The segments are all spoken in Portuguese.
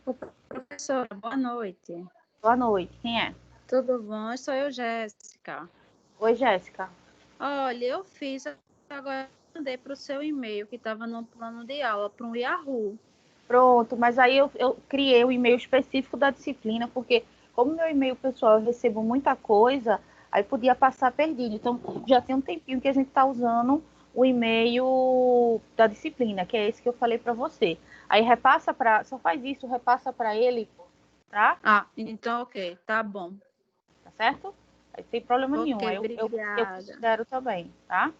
Ô, professora, boa noite. Boa noite, quem é? Tudo bom? Sou eu, Jéssica. Oi, Jéssica. Olha, eu fiz agora, mandei para o seu e-mail que estava no plano de aula para um Yahoo. Pronto, mas aí eu criei o e-mail específico da disciplina, porque como meu e-mail pessoal eu recebo muita coisa, aí podia passar perdido. Então, já tem um tempinho que a gente está usando o e-mail da disciplina, que é esse que eu falei para você. Aí repassa para, só faz isso, repassa para ele, tá? Ah, então ok, tá bom. Tá certo? Aí sem problema Ok, nenhum, aí eu obrigada. considero também, tá?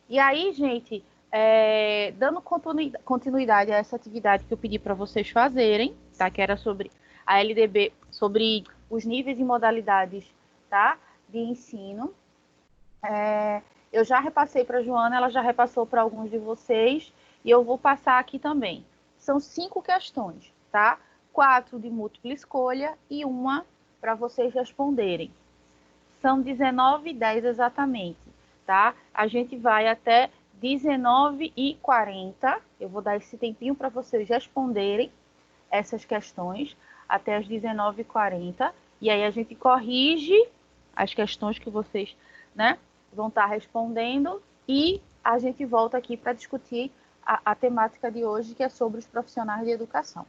E aí, gente, dando continuidade a essa atividade que eu pedi para vocês fazerem, tá? Que era sobre a LDB, sobre os níveis e modalidades, tá? De ensino. Eu já repassei para a Joana, ela já repassou para alguns de vocês, e eu vou passar aqui também. São 5 questões, tá? 4 de múltipla escolha e uma para vocês responderem. São 19h10 exatamente, tá? A gente vai até 19h40. Eu vou dar esse tempinho para vocês responderem essas questões até as 19h40. E aí a gente corrige as questões que vocês, né, vão estar respondendo e a gente volta aqui para discutir a temática de hoje, que é sobre os profissionais de educação.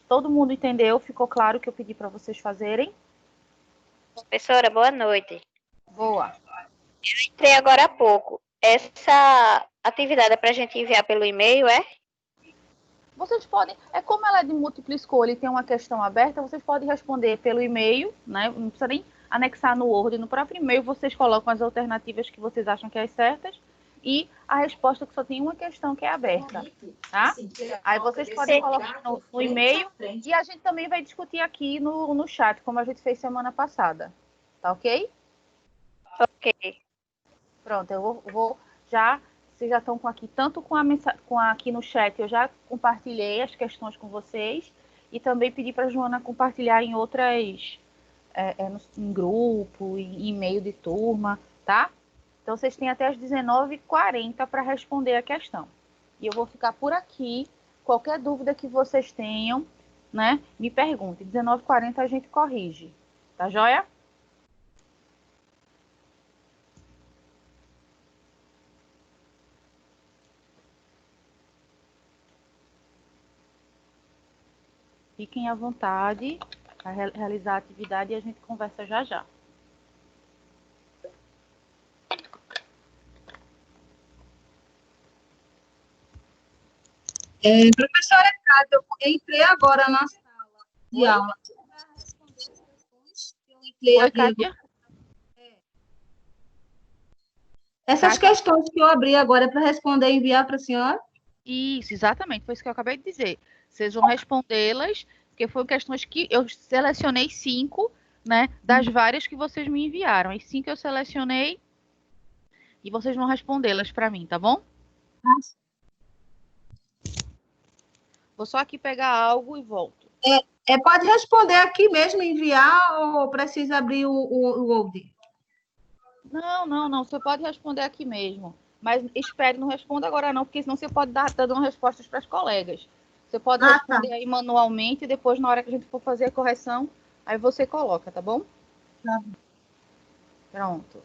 Todo mundo entendeu? Ficou claro o que eu pedi para vocês fazerem? Professora, boa noite. Boa. Eu entrei agora há pouco. Essa atividade é para a gente enviar pelo e-mail, é? Vocês podem, como ela é de múltipla escolha e tem uma questão aberta, vocês podem responder pelo e-mail, né? Não precisa nem anexar no Word, no próprio e-mail vocês colocam as alternativas que vocês acham que é as certas e a resposta que só tem uma questão que é aberta, tá? Aí vocês podem colocar no e-mail e a gente também vai discutir aqui no chat, como a gente fez semana passada, tá ok? Ok. Pronto, eu vou já. Vocês já estão aqui, tanto aqui no chat, eu já compartilhei as questões com vocês e também pedi para a Joana compartilhar em outras, em grupo, em e-mail de turma, tá? Então vocês têm até as 19h40 para responder a questão. E eu vou ficar por aqui. Qualquer dúvida que vocês tenham, né, me perguntem. 19h40 a gente corrige, tá joia? Fiquem à vontade para realizar a atividade e a gente conversa já já. Professora Cátia, eu entrei agora na sala de aula. Para responder as questões que eu entrei Oi, aqui Kátia? agora. Essas Kátia? questões que eu abri agora é para responder e enviar para a senhora? Isso, exatamente, foi isso que eu acabei de dizer. Vocês vão respondê-las, porque foram questões que eu selecionei 5, né, das várias que vocês me enviaram. As 5 eu selecionei e vocês vão respondê-las para mim, tá bom? Vou só aqui pegar algo e volto. Pode responder aqui mesmo, enviar, ou precisa abrir o Word? Não, você pode responder aqui mesmo. Mas espere, não responda agora não, porque senão você pode estar dando respostas para as colegas. Você pode responder aí manualmente e depois, na hora que a gente for fazer a correção, aí você coloca, tá bom? Tá. Pronto.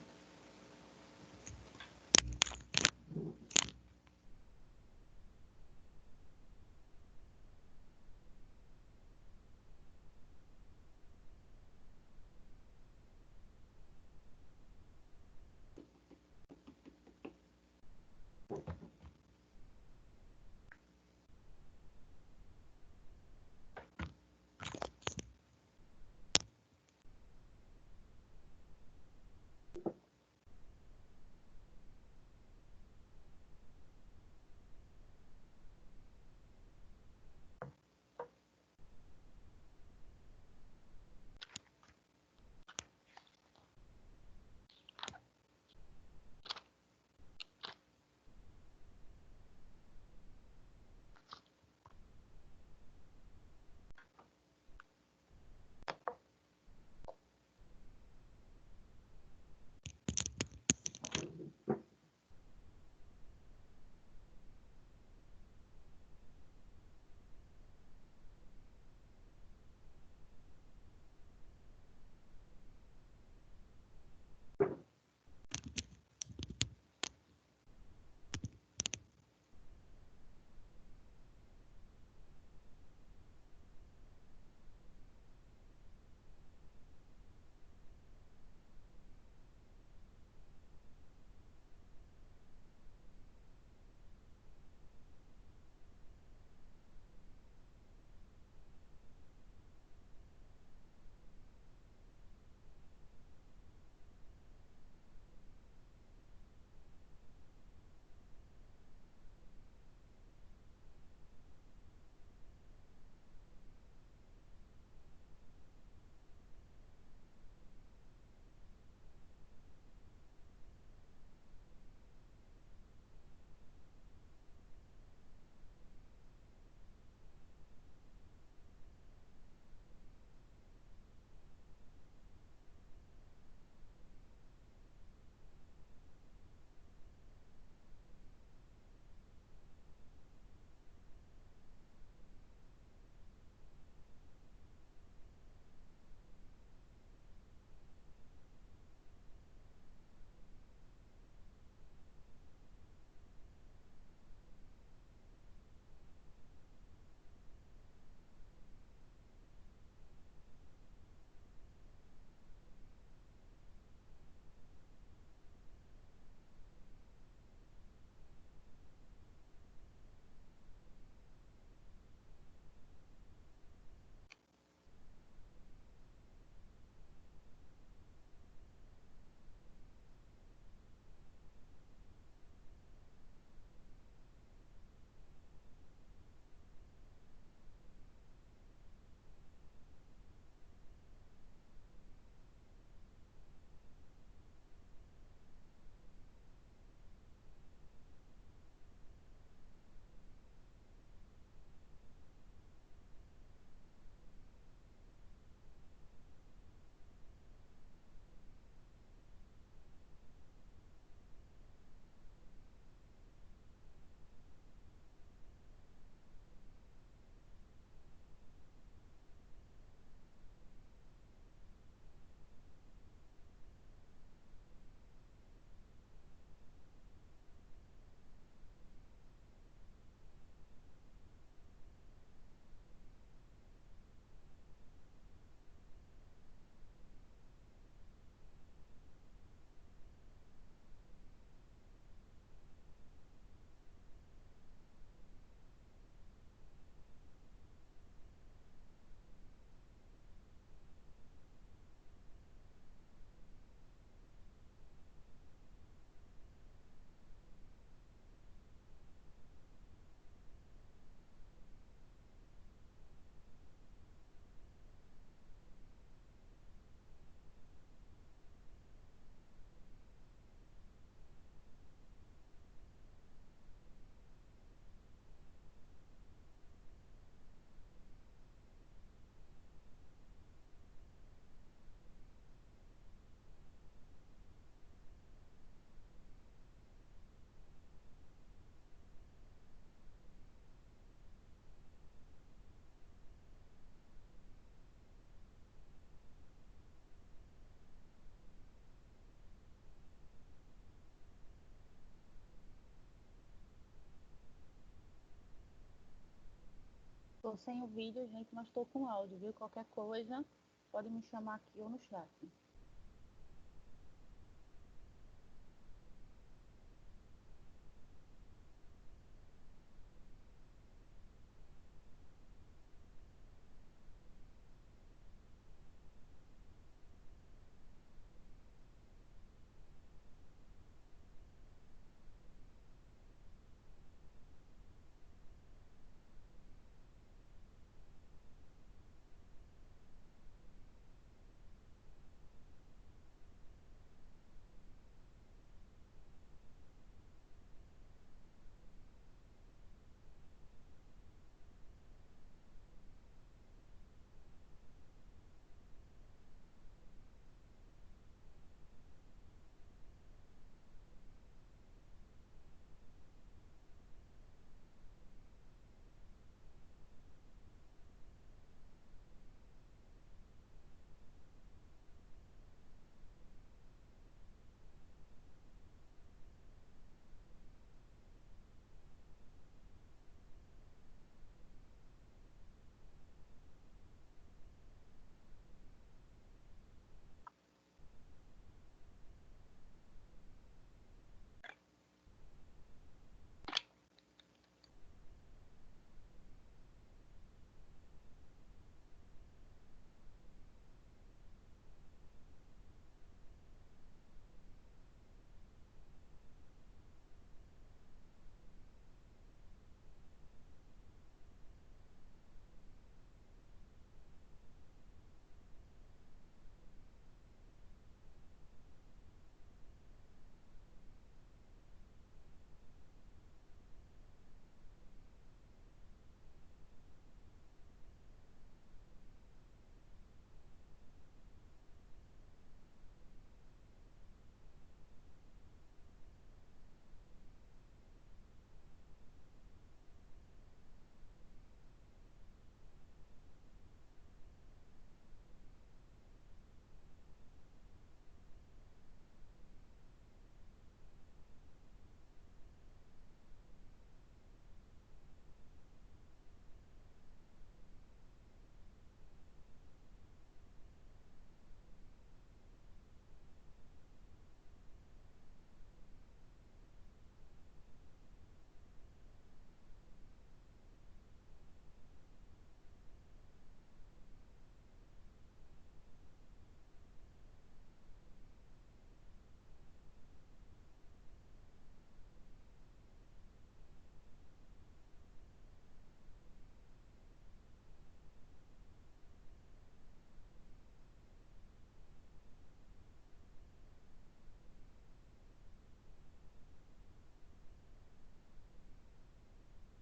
Tô sem o vídeo, gente, mas tô com áudio, viu? Qualquer coisa, pode me chamar aqui ou no chat.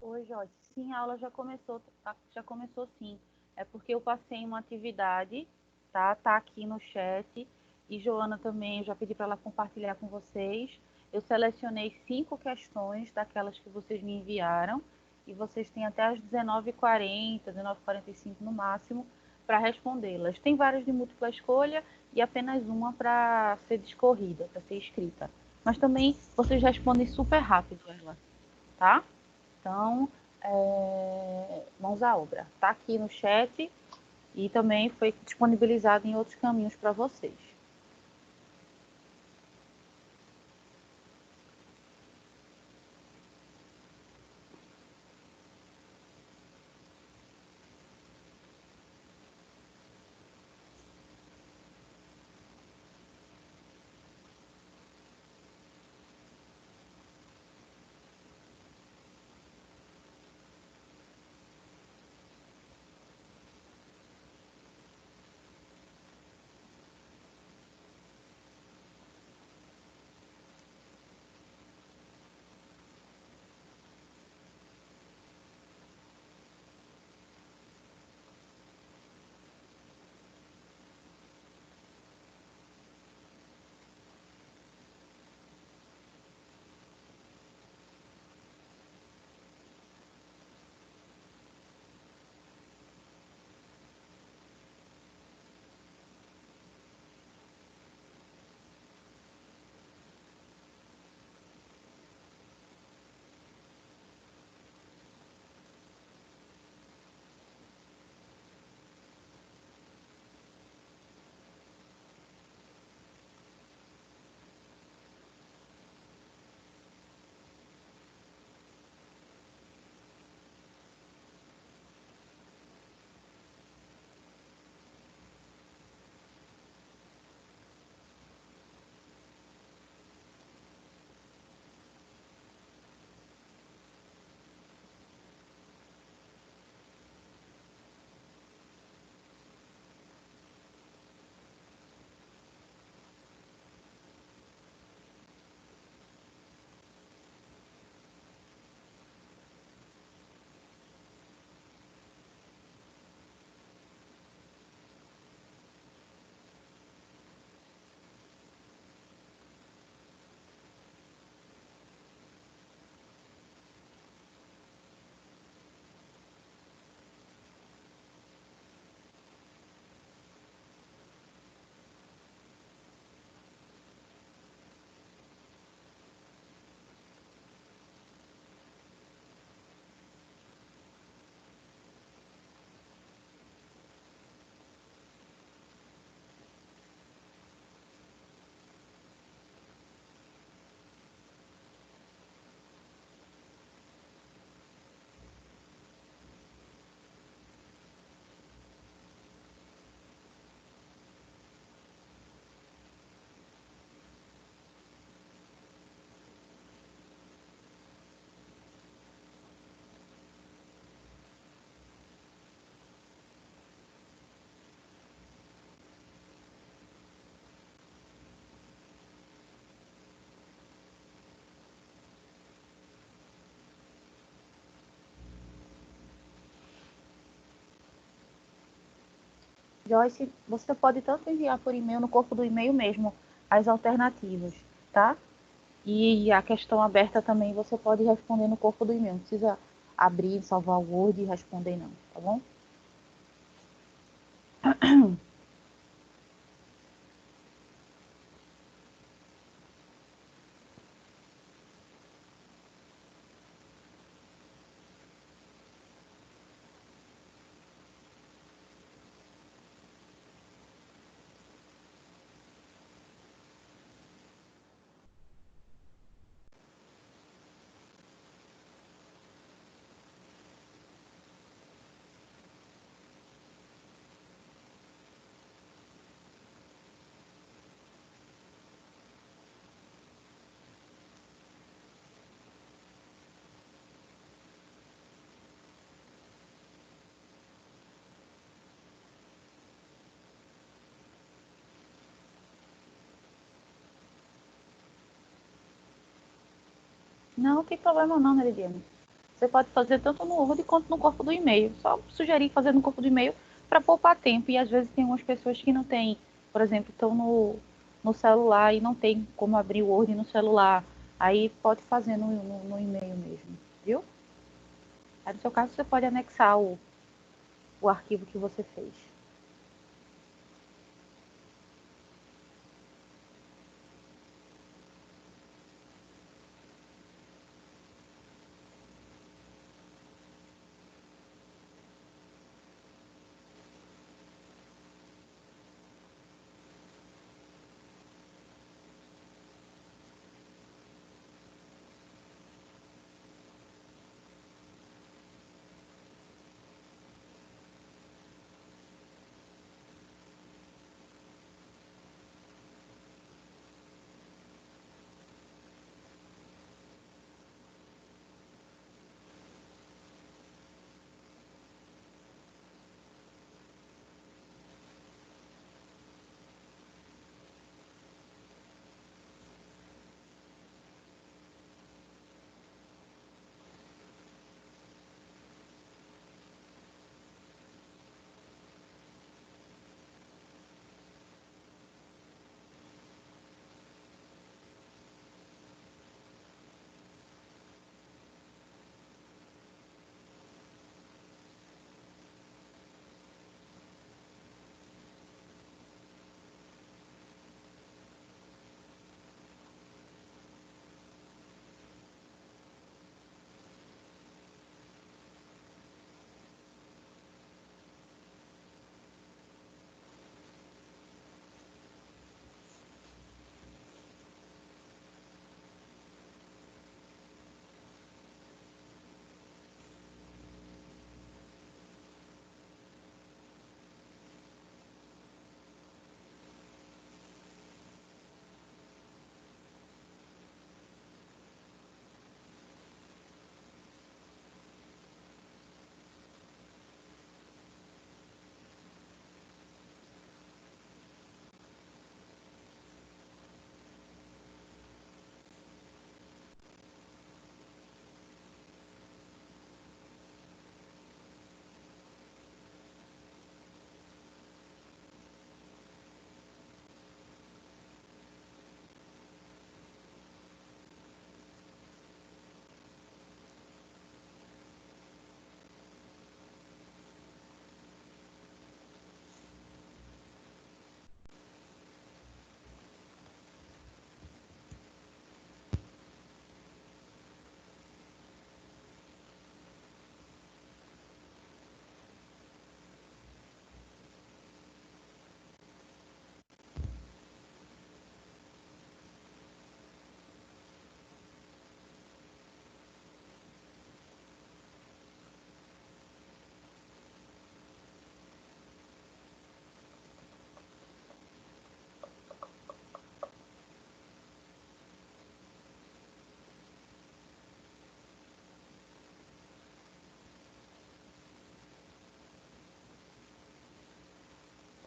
Oi, Jorge. Sim, a aula já começou, já começou sim. É porque eu passei uma atividade, tá? Tá aqui no chat. E Joana também, eu já pedi para ela compartilhar com vocês. Eu selecionei 5 questões daquelas que vocês me enviaram. E vocês têm até as 19h40, 19h45 no máximo, para respondê-las. Tem várias de múltipla escolha e apenas uma para ser discorrida, para ser escrita. Mas também vocês respondem super rápido ela, tá? Então, mãos à obra. Está aqui no chat e também foi disponibilizado em outros caminhos para vocês. Joyce, você pode tanto enviar por e-mail, no corpo do e-mail mesmo, as alternativas, tá? E a questão aberta também você pode responder no corpo do e-mail. Não precisa abrir, salvar o Word e responder não, tá bom? Não tem problema não, né, Lidiane? Você pode fazer tanto no Word quanto no corpo do e-mail. Só sugerir fazer no corpo do e-mail para poupar tempo. E às vezes tem umas pessoas que não têm, por exemplo, estão no celular e não tem como abrir o Word no celular. Aí pode fazer no e-mail mesmo, viu? Aí no seu caso você pode anexar o arquivo que você fez.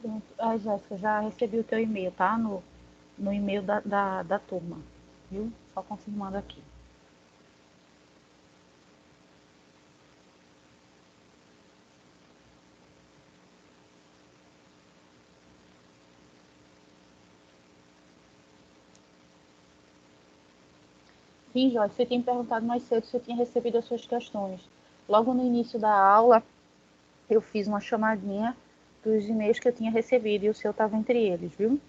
Pronto. Jéssica, já recebi o teu e-mail, tá? No e-mail da turma, viu? Só confirmando aqui. Sim, Jorge, você tinha me perguntado mais cedo se eu tinha recebido as suas questões. Logo no início da aula, eu fiz uma chamadinha dos e-mails que eu tinha recebido e o seu estava entre eles, viu?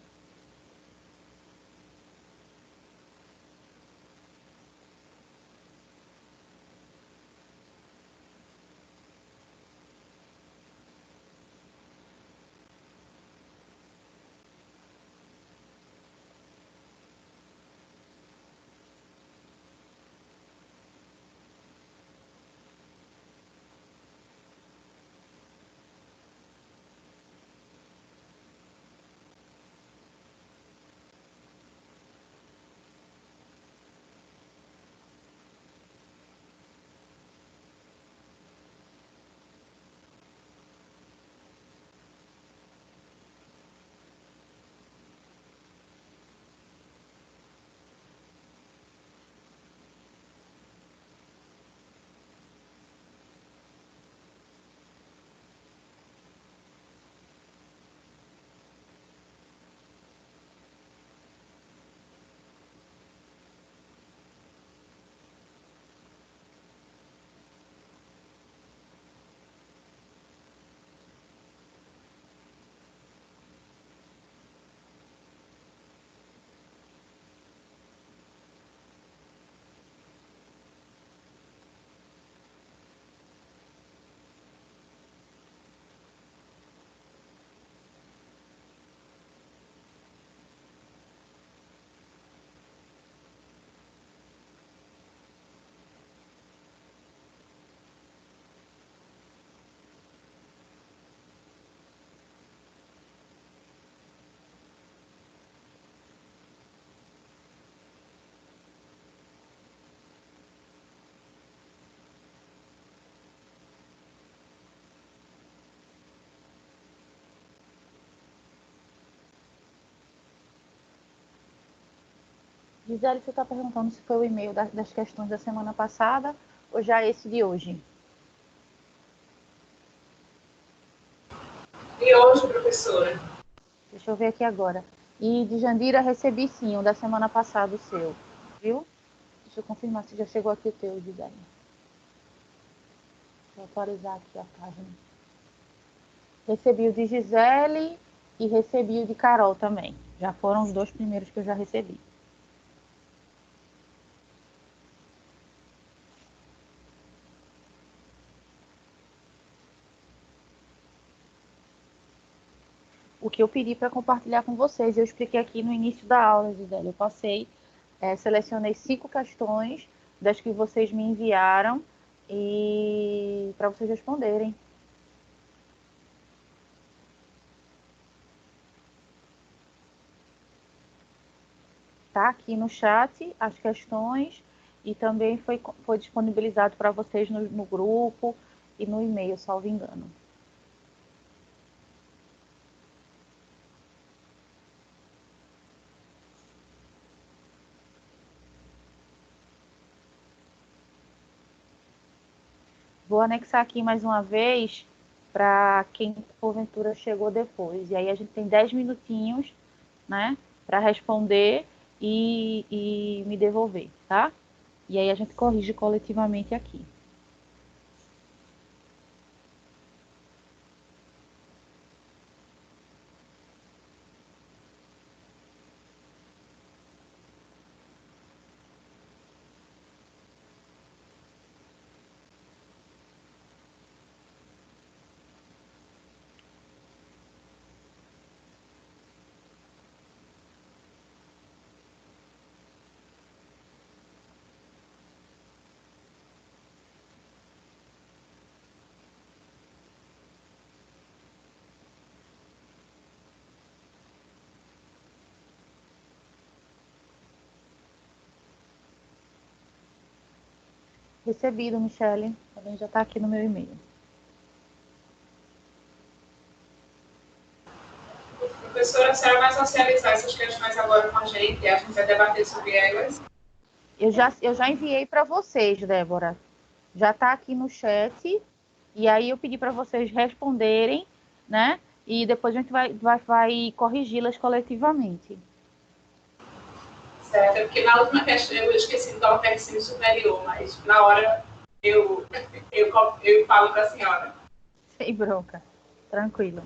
Gisele, você está perguntando se foi o e-mail das questões da semana passada ou já esse de hoje? E hoje, professora? Deixa eu ver aqui agora. E de Jandira, recebi sim, o da semana passada, o seu. Viu? Deixa eu confirmar se já chegou aqui o teu, Gisele. Vou atualizar aqui a página. Recebi o de Gisele e recebi o de Carol também. Já foram os 2 primeiros que eu já recebi. O que eu pedi para compartilhar com vocês, eu expliquei aqui no início da aula, Gisele. Eu passei, selecionei 5 questões das que vocês me enviaram e para vocês responderem. Tá aqui no chat as questões e também foi disponibilizado para vocês no grupo e no e-mail, salvo engano. Vou anexar aqui mais uma vez para quem porventura chegou depois. E aí a gente tem 10 minutinhos, né, para responder e me devolver, tá? E aí a gente corrige coletivamente aqui. Recebido, Michele. Também já está aqui no meu e-mail. Professora, a senhora vai socializar essas questões agora com a gente vai debater sobre elas? Eu já enviei para vocês, Débora. Já está aqui no chat. E aí eu pedi para vocês responderem, né? E depois a gente vai corrigi-las coletivamente. certo. É porque na última questão eu esqueci de colocar ensino superior, mas na hora eu falo para a senhora. Sem bronca. Tranquilo.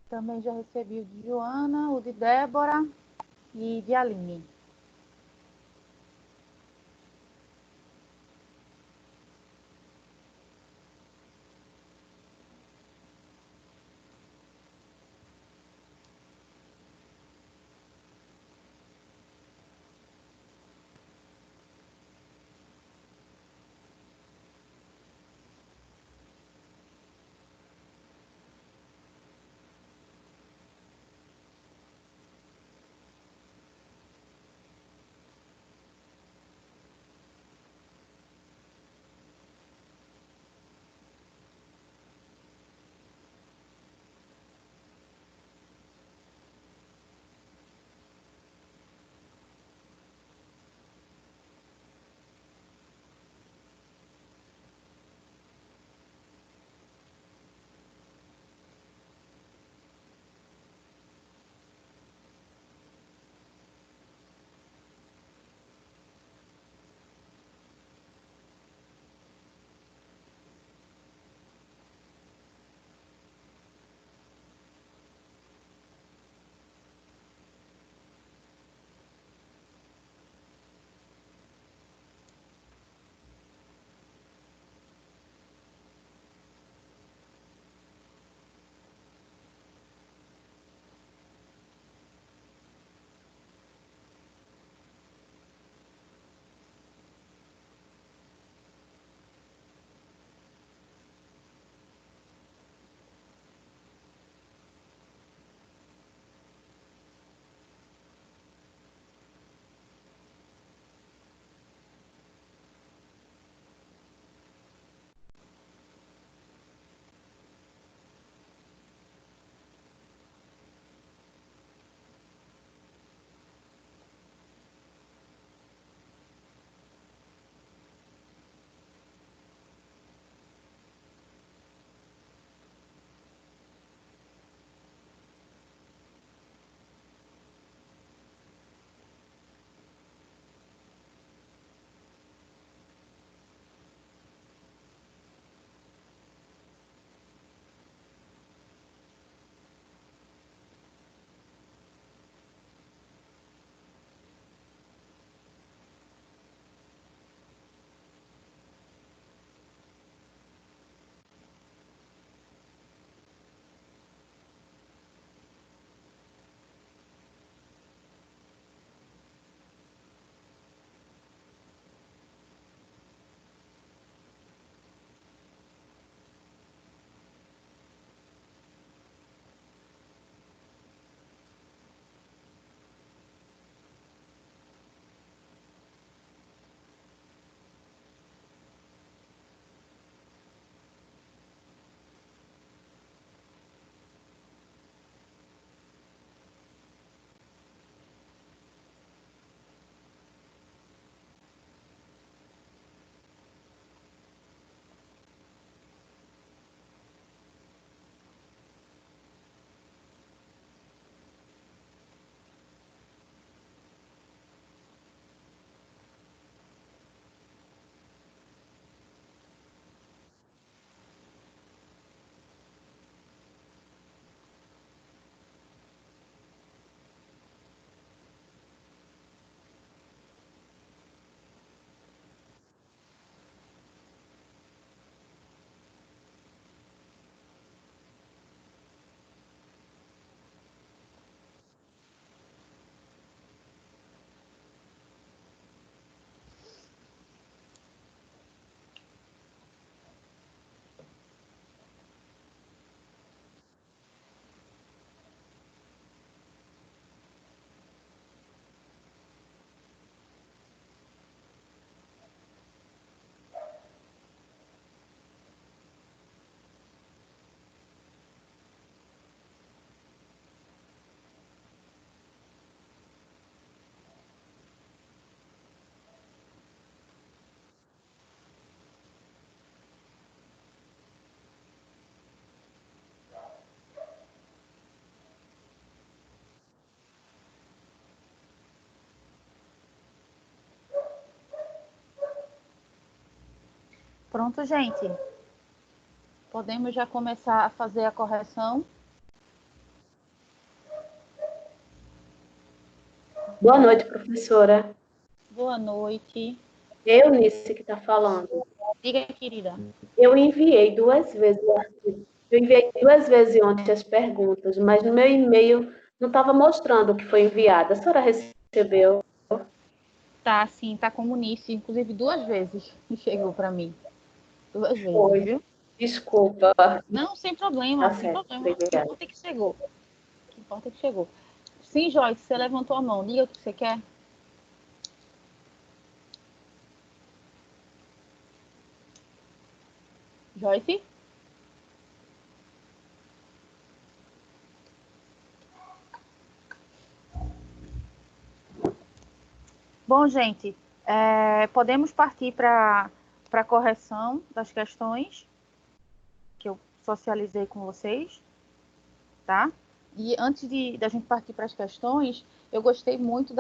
Também já recebi o de Joana, o de Débora e de Aline. Pronto, gente. Podemos já começar a fazer a correção? Boa noite, professora. Boa noite. Eunice que está falando. Diga, querida. Eu enviei duas vezes, ontem as perguntas, mas no meu e-mail não estava mostrando o que foi enviado. A senhora recebeu? Tá, sim, tá como Nice. Inclusive, 2 vezes chegou para mim. 2 vezes, Foi. viu? Desculpa. Não, sem problema, Tá sem certo. problema. O que Obrigada. importa é que chegou. O que importa é que chegou. Sim, Joyce, você levantou a mão. Diga o que você quer. Joyce? Bom, gente, podemos partir para a correção das questões que eu socializei com vocês, tá? E antes da gente partir para as questões, eu gostei muito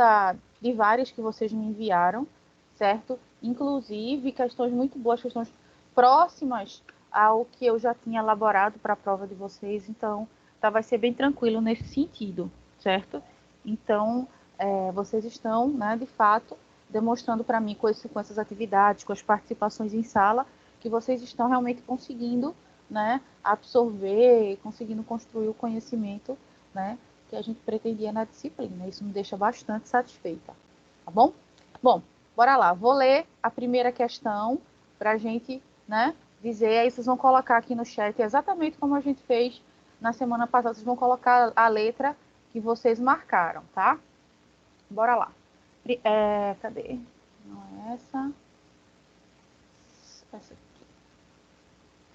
de várias que vocês me enviaram, certo? Inclusive questões muito boas, questões próximas ao que eu já tinha elaborado para a prova de vocês, então vai ser bem tranquilo nesse sentido, certo? Então, vocês estão, né, de fato, demonstrando para mim com essas atividades, com as participações em sala, que vocês estão realmente conseguindo, né, absorver, conseguindo construir o conhecimento, né, que a gente pretendia na disciplina. Isso me deixa bastante satisfeita, tá bom? Bom, bora lá. Vou ler a primeira questão para a gente, né, dizer. Aí vocês vão colocar aqui no chat exatamente como a gente fez na semana passada. Vocês vão colocar a letra que vocês marcaram, tá? Bora lá. Cadê? Não é essa. Essa aqui.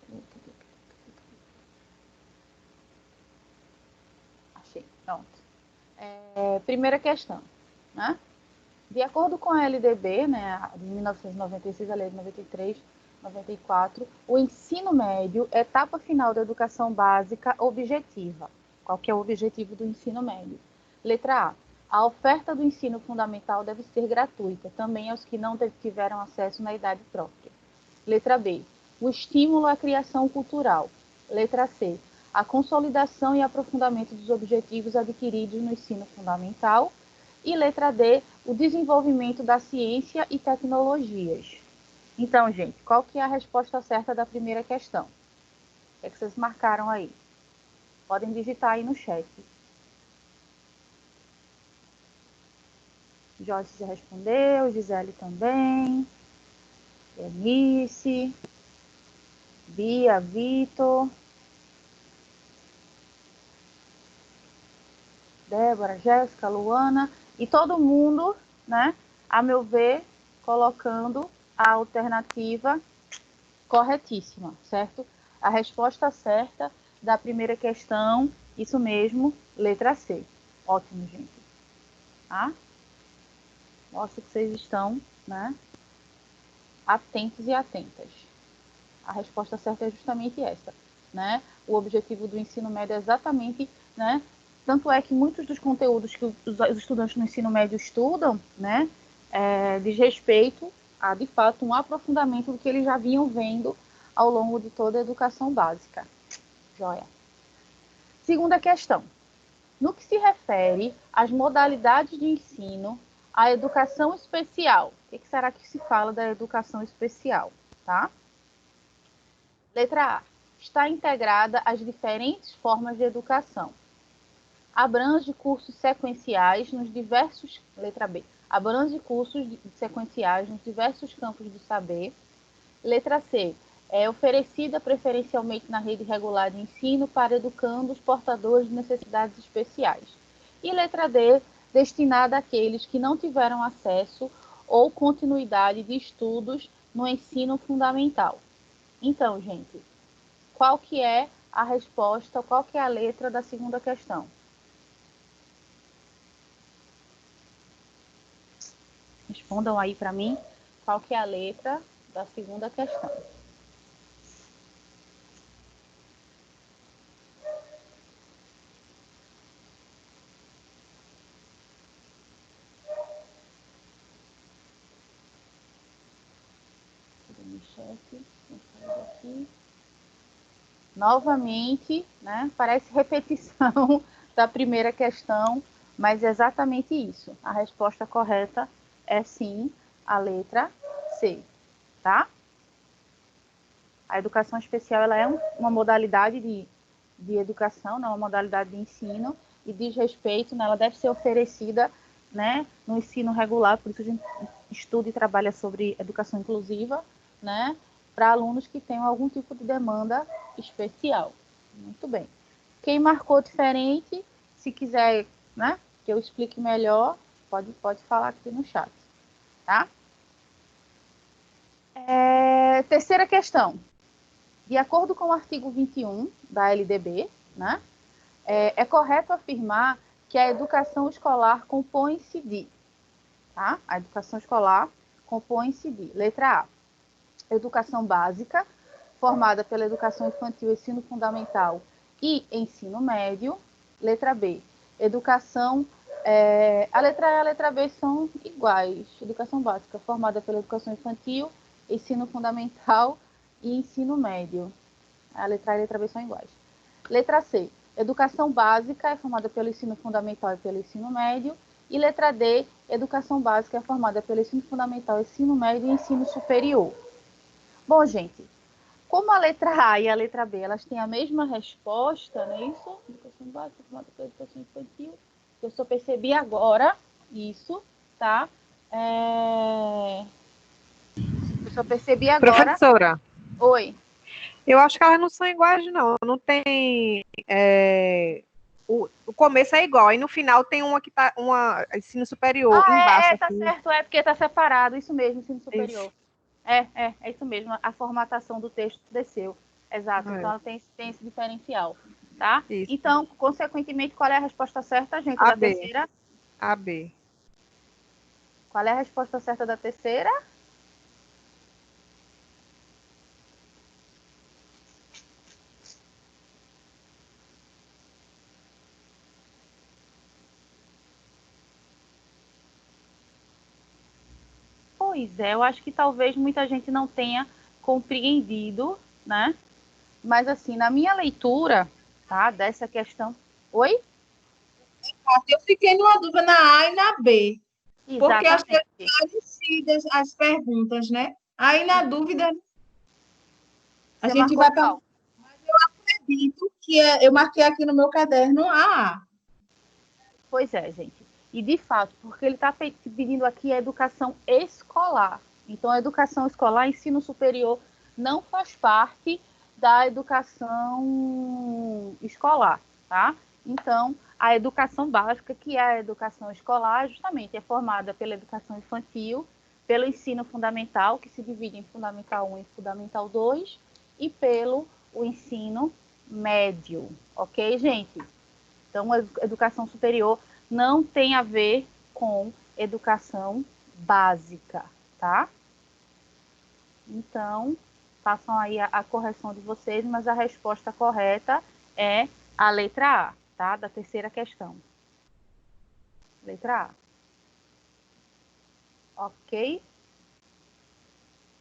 Cadê? Achei. Pronto. Primeira questão, né? De acordo com a LDB, né, de 1996, a lei de 93, 94, o ensino médio é a etapa final da educação básica objetiva. Qual que é o objetivo do ensino médio? Letra A. A oferta do ensino fundamental deve ser gratuita, também aos que não tiveram acesso na idade própria. Letra B. O estímulo à criação cultural. Letra C. A consolidação e aprofundamento dos objetivos adquiridos no ensino fundamental. E letra D. O desenvolvimento da ciência e tecnologias. Então, gente, qual que é a resposta certa da primeira questão? O que vocês marcaram aí? Podem digitar aí no chat. Joyce já respondeu, Gisele também, Eunice, Bia, Vitor, Débora, Jéssica, Luana, e todo mundo, né, a meu ver, colocando a alternativa corretíssima, certo? A resposta certa da primeira questão, isso mesmo, letra C. Ótimo, gente. Tá? Mostra que vocês estão, né, atentos e atentas. A resposta certa é justamente essa, né? O objetivo do ensino médio é exatamente, né? Tanto é que muitos dos conteúdos que os estudantes no ensino médio estudam, né, diz respeito a, de fato, um aprofundamento do que eles já vinham vendo ao longo de toda a educação básica. Joia. Segunda questão. No que se refere às modalidades de ensino, a educação especial. O que será que se fala da educação especial? Tá? Letra A. Está integrada às diferentes formas de educação. Abrange cursos sequenciais nos diversos... Letra B. Abrange cursos sequenciais nos diversos campos do saber. Letra C. É oferecida preferencialmente na rede regular de ensino para educandos portadores de necessidades especiais. E letra D. Destinada àqueles que não tiveram acesso ou continuidade de estudos no ensino fundamental. Então, gente, qual que é a resposta, qual que é a letra da segunda questão? Respondam aí para mim qual que é a letra da segunda questão. No chat. Aqui. Novamente, né? Parece repetição da primeira questão, mas é exatamente isso. A resposta correta é sim a letra C, tá? A educação especial ela é uma modalidade de educação, né? Uma modalidade de ensino e diz respeito, né? Ela deve ser oferecida, né? No ensino regular, por isso a gente estuda e trabalha sobre educação inclusiva, né? Para alunos que tenham algum tipo de demanda especial. Muito bem. Quem marcou diferente, se quiser, né, que eu explique melhor, pode falar aqui no chat, tá? Terceira questão. De acordo com o artigo 21 da LDB, né, é correto afirmar que a educação escolar compõe-se de, tá? A educação escolar compõe-se de, letra A, educação básica, formada pela educação infantil, ensino fundamental e ensino médio. Letra B, educação... a letra A e a letra B são iguais. Educação básica, formada pela educação infantil, ensino fundamental e ensino médio. A letra A e a letra B são iguais. Letra C, educação básica é formada pelo ensino fundamental e pelo ensino médio. E letra D, educação básica é formada pelo ensino fundamental, ensino médio e ensino superior. Bom, gente, como a letra A e a letra B, elas têm a mesma resposta, não é isso? Educação básica, formada pela educação infantil. Eu só percebi agora isso, tá? Eu só percebi agora... Professora, Oi. eu acho que elas não são iguais, não. Não tem... O começo é igual, aí no final tem uma que tá... ensino superior, embaixo. Tá assim. certo, porque tá separado, isso mesmo, ensino superior. Isso. É isso mesmo, a formatação do texto desceu. Exato, então ela tem esse diferencial, tá? Isso. Então, consequentemente, qual é a resposta certa, gente, A da B. terceira? A B. Qual é a resposta certa da terceira? Pois é, eu acho que talvez muita gente não tenha compreendido, né? Mas, assim, na minha leitura, tá, dessa questão... Oi? Eu fiquei numa dúvida na A e na B, porque acho que Exatamente. são parecidas as perguntas, né? Aí, na dúvida, a Você gente marcou vai para... qual? Acredito que eu marquei aqui no meu caderno a A. Pois é, gente. E, de fato, porque ele está pedindo aqui a educação escolar. Então, a educação escolar, ensino superior, não faz parte da educação escolar, tá? Então, a educação básica, que é a educação escolar, justamente é formada pela educação infantil, pelo ensino fundamental, que se divide em Fundamental 1 e Fundamental 2, e pelo o ensino médio, ok, gente? Então, a educação superior não tem a ver com educação básica, tá? Então, façam aí a correção de vocês, mas a resposta correta é a letra A, tá? Da terceira questão. Letra A. Ok?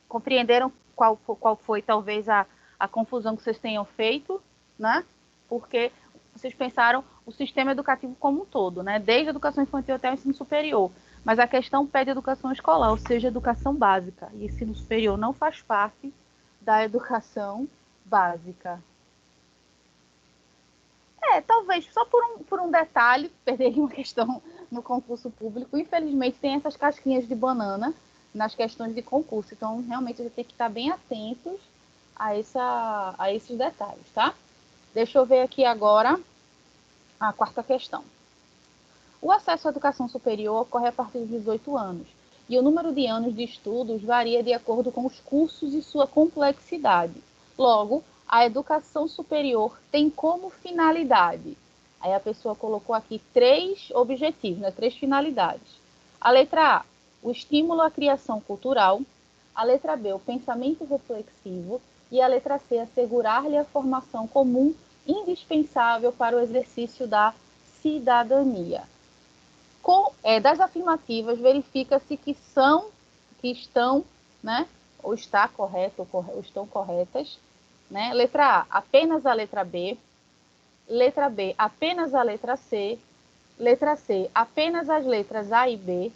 Compreenderam qual foi, talvez, a confusão que vocês tenham feito, né? Porque vocês pensaram o sistema educativo como um todo, né? Desde a educação infantil até o ensino superior. Mas a questão pede educação escolar, ou seja, educação básica. E ensino superior não faz parte da educação básica. Talvez só por um detalhe, perderia uma questão no concurso público. Infelizmente, tem essas casquinhas de banana nas questões de concurso. Então, realmente, a gente tem que estar bem atentos a esses detalhes, tá? Deixa eu ver aqui agora a quarta questão. O acesso à educação superior ocorre a partir de 18 anos, e o número de anos de estudos varia de acordo com os cursos e sua complexidade. Logo, a educação superior tem como finalidade. Aí a pessoa colocou aqui 3 objetivos, né, 3 finalidades. A letra A, o estímulo à criação cultural. A letra B, o pensamento reflexivo. E a letra C, assegurar-lhe a formação comum indispensável para o exercício da cidadania. Das afirmativas, verifica-se que estão, né, ou está correto, ou estão corretas, né? Letra A, apenas a letra B. Letra B, apenas a letra C. Letra C, apenas as letras A e B.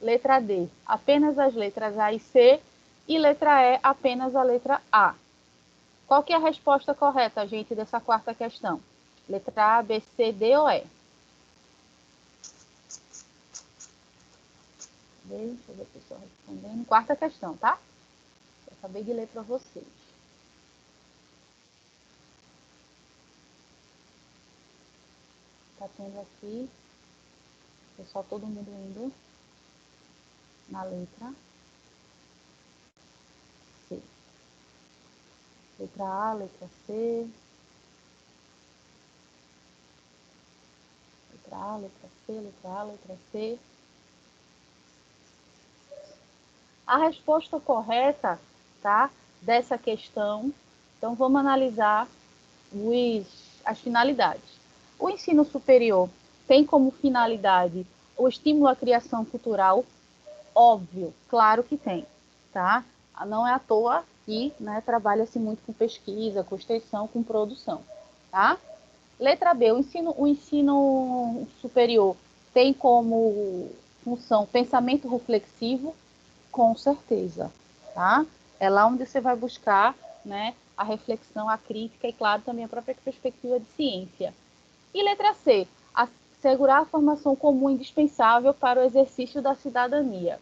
Letra D, apenas as letras A e C. E letra E, apenas a letra A. Qual que é a resposta correta, gente, dessa quarta questão? Letra A, B, C, D ou E? Deixa eu ver a pessoa respondendo. Quarta questão, tá? Eu acabei de ler para vocês. Tá tendo aqui, pessoal, todo mundo indo na letra C. Letra A, letra C. Letra A, letra C, letra A, letra C. A resposta correta, tá, dessa questão, então vamos analisar as finalidades. O ensino superior tem como finalidade o estímulo à criação cultural? Óbvio, claro que tem, tá? Não é à toa que, né, trabalha-se muito com pesquisa, com extensão, com produção, tá? Letra B, o ensino superior tem como função pensamento reflexivo? Com certeza, tá? É lá onde você vai buscar, né, a reflexão, a crítica e, claro, também a própria perspectiva de ciência. E letra C, assegurar a formação comum indispensável para o exercício da cidadania.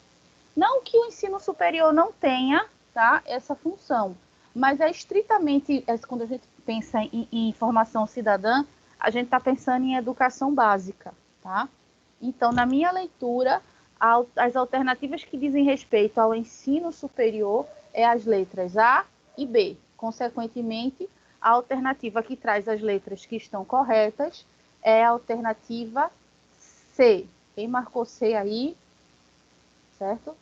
Não que o ensino superior não tenha, tá, essa função, mas é estritamente, quando a gente pensa em formação cidadã, a gente está pensando em educação básica, tá? Então, na minha leitura, as alternativas que dizem respeito ao ensino superior é as letras A e B. Consequentemente, a alternativa que traz as letras que estão corretas é a alternativa C. Quem marcou C aí? Certo?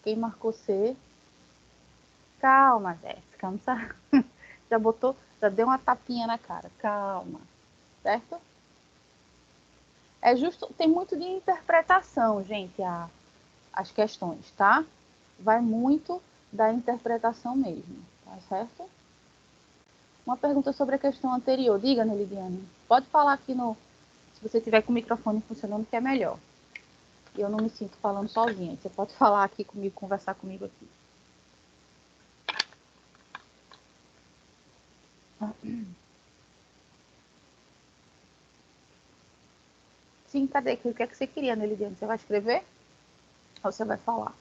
Quem marcou C? Calma, Jéssica. Já botou, já deu uma tapinha na cara. Calma. Certo? É justo, tem muito de interpretação, gente, as questões, tá? Vai muito da interpretação mesmo, tá certo? Uma pergunta sobre a questão anterior. Diga, Nelidiane. Pode falar aqui se você tiver com o microfone funcionando, que é melhor. E eu não me sinto falando sozinha. Você pode falar aqui comigo, conversar comigo aqui. Sim, cadê? O que é que você queria, Nelidiane? Você vai escrever? Ou você vai falar?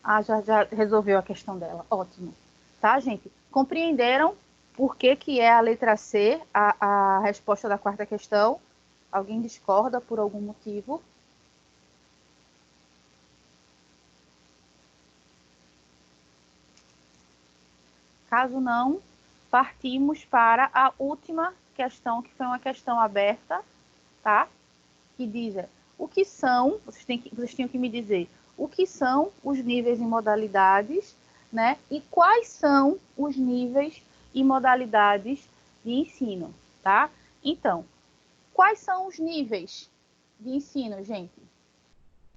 Ah, já resolveu a questão dela. Ótimo. Tá, gente? Compreenderam por que é a letra C a resposta da quarta questão? Alguém discorda por algum motivo? Caso não, partimos para a última questão, que foi uma questão aberta, tá? Que diz, o que são, vocês tinham que me dizer, o que são os níveis e modalidades, né? E quais são os níveis e modalidades de ensino, tá? Então, quais são os níveis de ensino, gente?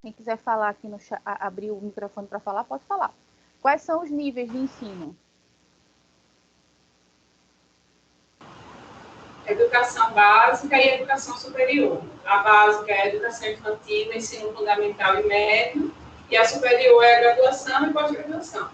Quem quiser falar aqui no chat, abrir o microfone para falar, pode falar. Quais são os níveis de ensino? Educação básica e educação superior. A básica é a educação infantil, ensino fundamental e médio, e a superior é a graduação e pós-graduação.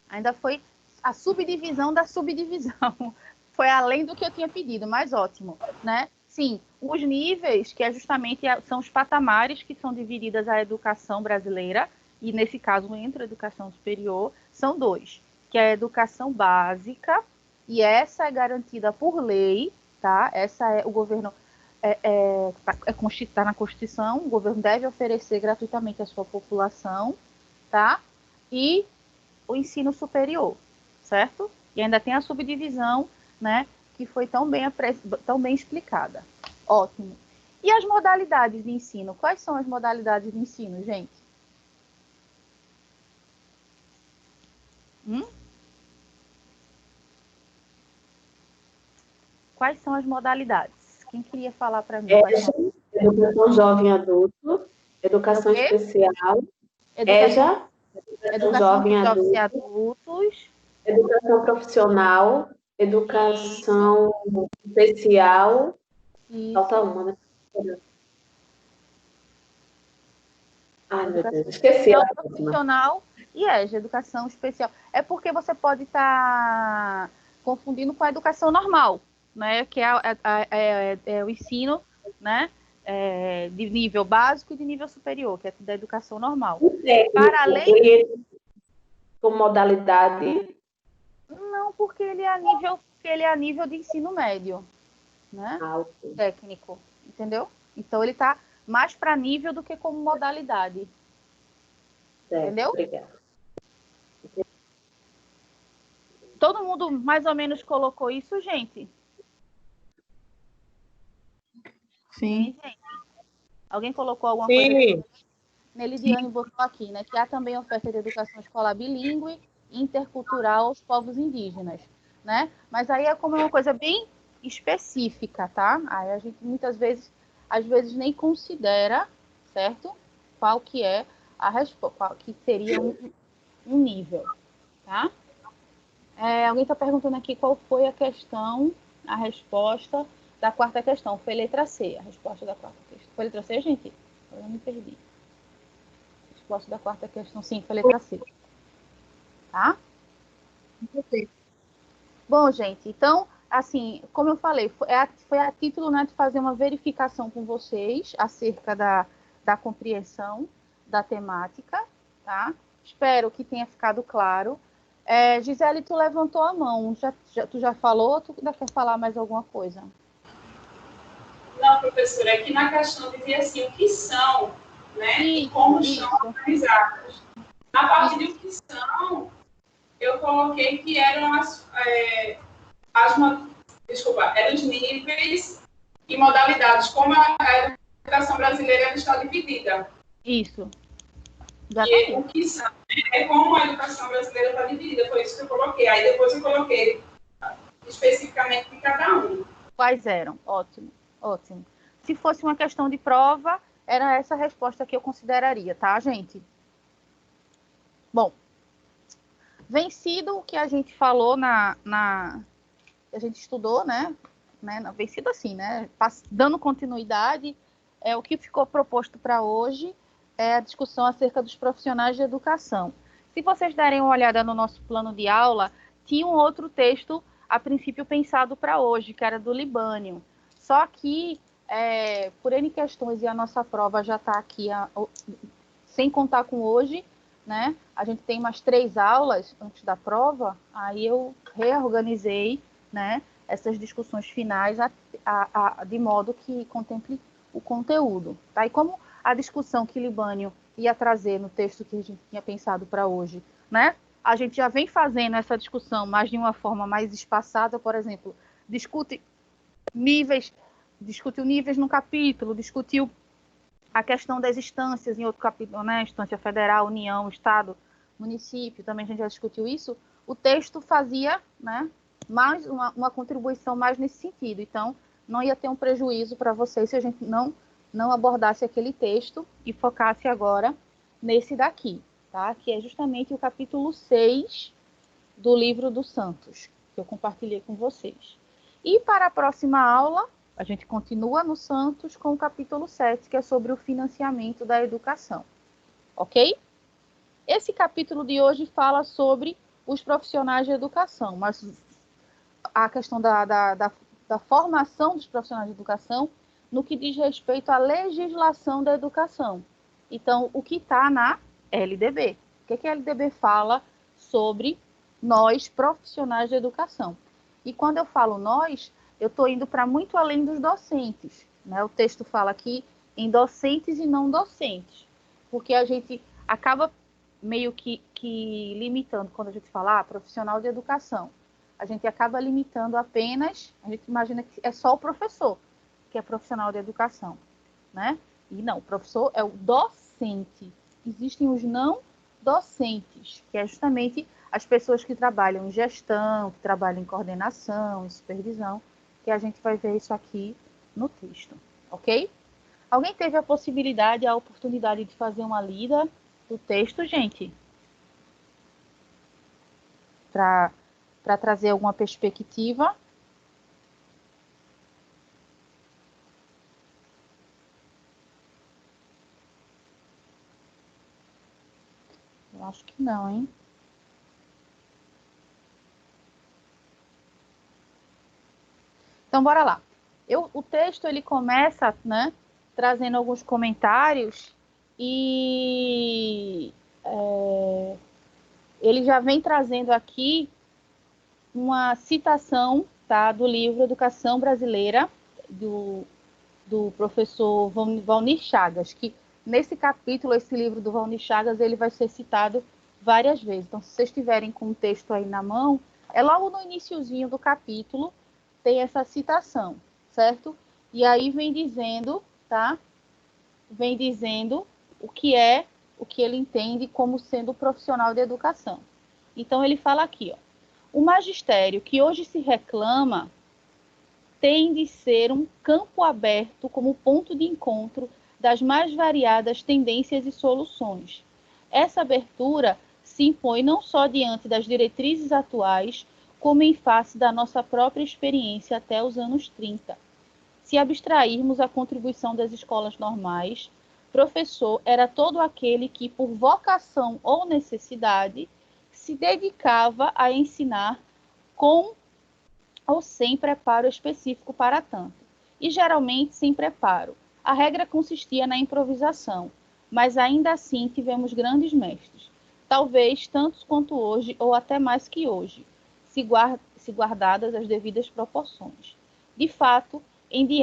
Ainda foi a subdivisão da subdivisão. Foi além do que eu tinha pedido, mas ótimo, né? Sim, os níveis, que justamente são os patamares que são divididas a educação brasileira, e nesse caso entre a educação superior, são dois, que é a educação básica, e essa é garantida por lei, tá? Essa é o governo está na Constituição, o governo deve oferecer gratuitamente à sua população, tá? E o ensino superior, certo? E ainda tem a subdivisão, né, que foi tão bem explicada. Ótimo. E as modalidades de ensino? Quais são as modalidades de ensino, gente? quais são as modalidades? Quem queria falar para mim? Quais são? Educação jovem e adulto, educação especial, Educação jovem de jovens e adulto, adultos. educação profissional, educação especial, Isso. falta uma, né? Ai, meu Deus, esqueci. Profissional e EJA, educação especial. É porque você pode estar confundindo com a educação normal, né? Que é o ensino, né? De nível básico e de nível superior, que é da educação normal. Para além com modalidade. Não, porque ele é a nível de ensino médio, né? Okay. Técnico, entendeu? Então ele está mais para nível do que como modalidade. Certo, entendeu? Obrigada. Todo mundo mais ou menos colocou isso, gente? Sim. Gente? Alguém colocou alguma Sim. coisa? Nelidiane botou aqui, né? Que há também oferta de educação escolar bilíngue e intercultural aos povos indígenas, né? Mas aí é como uma coisa bem específica, tá? Aí a gente muitas vezes, às vezes nem considera, certo? Qual que é a resposta, que seria um nível, tá? Alguém está perguntando aqui qual foi a questão, a resposta da quarta questão. Foi letra C, a resposta da quarta questão. Foi letra C, gente? Eu me perdi. A resposta da quarta questão, sim, foi letra C. Tá? Bom, gente, então, assim, como eu falei, foi a título, né, de fazer uma verificação com vocês acerca da compreensão da temática, tá? Espero que tenha ficado claro. Gisele, tu levantou a mão. Tu já falou ou tu ainda quer falar mais alguma coisa? Não, professora, é que na questão dizia assim, o que são, né? E como são organizadas. A partir de o que são, eu coloquei que eram eram os níveis e modalidades, como a educação brasileira está dividida. Isso. E o que são, é como a educação brasileira está dividida, foi isso que eu coloquei. Aí depois eu coloquei especificamente de cada um. Quais eram? Ótimo, ótimo. Se fosse uma questão de prova, era essa a resposta que eu consideraria, tá, gente? Bom, vencido o que a gente falou a gente estudou, né? Vencido assim, né? Dando continuidade, o que ficou proposto para hoje é a discussão acerca dos profissionais de educação. Se vocês derem uma olhada no nosso plano de aula, tinha um outro texto, a princípio, pensado para hoje, que era do Libânio. Só que, por N questões, e a nossa prova já está aqui, sem contar com hoje, né? A gente tem mais 3 aulas antes da prova, aí eu reorganizei, né, essas discussões finais de modo que contemple o conteúdo. Tá? E como a discussão que Libânio ia trazer no texto que a gente tinha pensado para hoje, né? A gente já vem fazendo essa discussão, mas de uma forma mais espaçada, por exemplo, discutiu níveis no capítulo, discutiu a questão das instâncias em outro capítulo, né? Instância federal, União, Estado, município, também a gente já discutiu isso. O texto fazia, né, mais uma contribuição mais nesse sentido. Então, não ia ter um prejuízo para vocês se a gente não abordasse aquele texto e focasse agora nesse daqui, tá? Que é justamente o capítulo 6 do livro dos Santos, que eu compartilhei com vocês. E para a próxima aula, a gente continua no Santos com o capítulo 7, que é sobre o financiamento da educação. Ok? Esse capítulo de hoje fala sobre os profissionais de educação, mas a questão da formação dos profissionais de educação no que diz respeito à legislação da educação. Então, o que está na LDB? O que a LDB fala sobre nós, profissionais de educação? E quando eu falo nós, eu estou indo para muito além dos docentes, né? O texto fala aqui em docentes e não docentes, porque a gente acaba meio que limitando, quando a gente fala profissional de educação, a gente acaba limitando apenas, a gente imagina que é só o professor que é profissional de educação, né? E não, o professor é o docente. Existem os não docentes, que é justamente as pessoas que trabalham em gestão, que trabalham em coordenação, em supervisão, que a gente vai ver isso aqui no texto, ok? Alguém teve a possibilidade, a oportunidade de fazer uma lida do texto, gente? Para trazer alguma perspectiva? Eu acho que não, hein? Então, bora lá. O texto, ele começa, né, trazendo alguns comentários e ele já vem trazendo aqui uma citação, tá, do livro Educação Brasileira, do professor Valnir Chagas, que nesse capítulo, esse livro do Valnir Chagas, ele vai ser citado várias vezes. Então, se vocês tiverem com o texto aí na mão, é logo no iniciozinho do capítulo, tem essa citação, certo? E aí vem dizendo, tá? Vem dizendo o que ele entende como sendo profissional de educação. Então, ele fala aqui, ó, o magistério que hoje se reclama tem de ser um campo aberto como ponto de encontro das mais variadas tendências e soluções. Essa abertura se impõe não só diante das diretrizes atuais, como em face da nossa própria experiência até os anos 30. Se abstrairmos a contribuição das escolas normais, professor era todo aquele que, por vocação ou necessidade, se dedicava a ensinar com ou sem preparo específico para tanto, e geralmente sem preparo. A regra consistia na improvisação, mas ainda assim tivemos grandes mestres, talvez tantos quanto hoje ou até mais que hoje, se guardadas as devidas proporções. De fato, de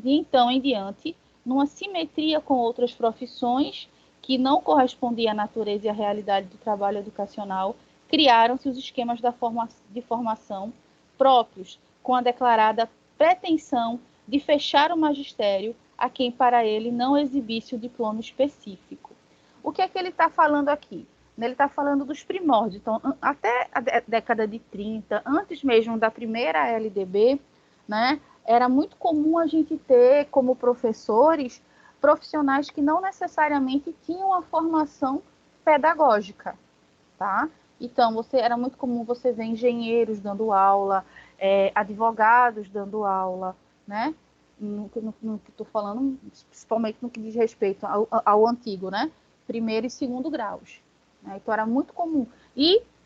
então em diante, numa simetria com outras profissões que não correspondia à natureza e à realidade do trabalho educacional, criaram-se os esquemas de formação próprios, com a declarada pretensão de fechar o magistério a quem para ele não exibisse o diploma específico. O que é que ele está falando aqui? Ele está falando dos primórdios. Então, até a década de 30, antes mesmo da primeira LDB, né, era muito comum a gente ter como professores profissionais que não necessariamente tinham uma formação pedagógica, tá? Então, era muito comum você ver engenheiros dando aula, advogados dando aula, né? No que estou falando, principalmente no que diz respeito ao antigo, né? Primeiro e segundo graus. Né? Então, era muito comum.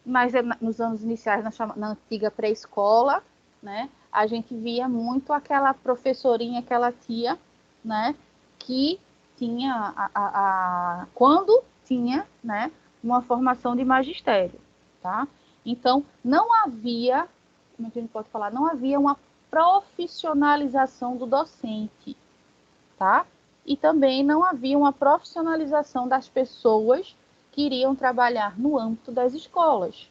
Mas nos anos iniciais, na antiga pré-escola, né? A gente via muito aquela professorinha, aquela tia, né? Que tinha, quando tinha, né? Uma formação de magistério. Tá? Então, não havia, como a gente pode falar, não havia uma profissionalização do docente, tá? E também não havia uma profissionalização das pessoas que iriam trabalhar no âmbito das escolas.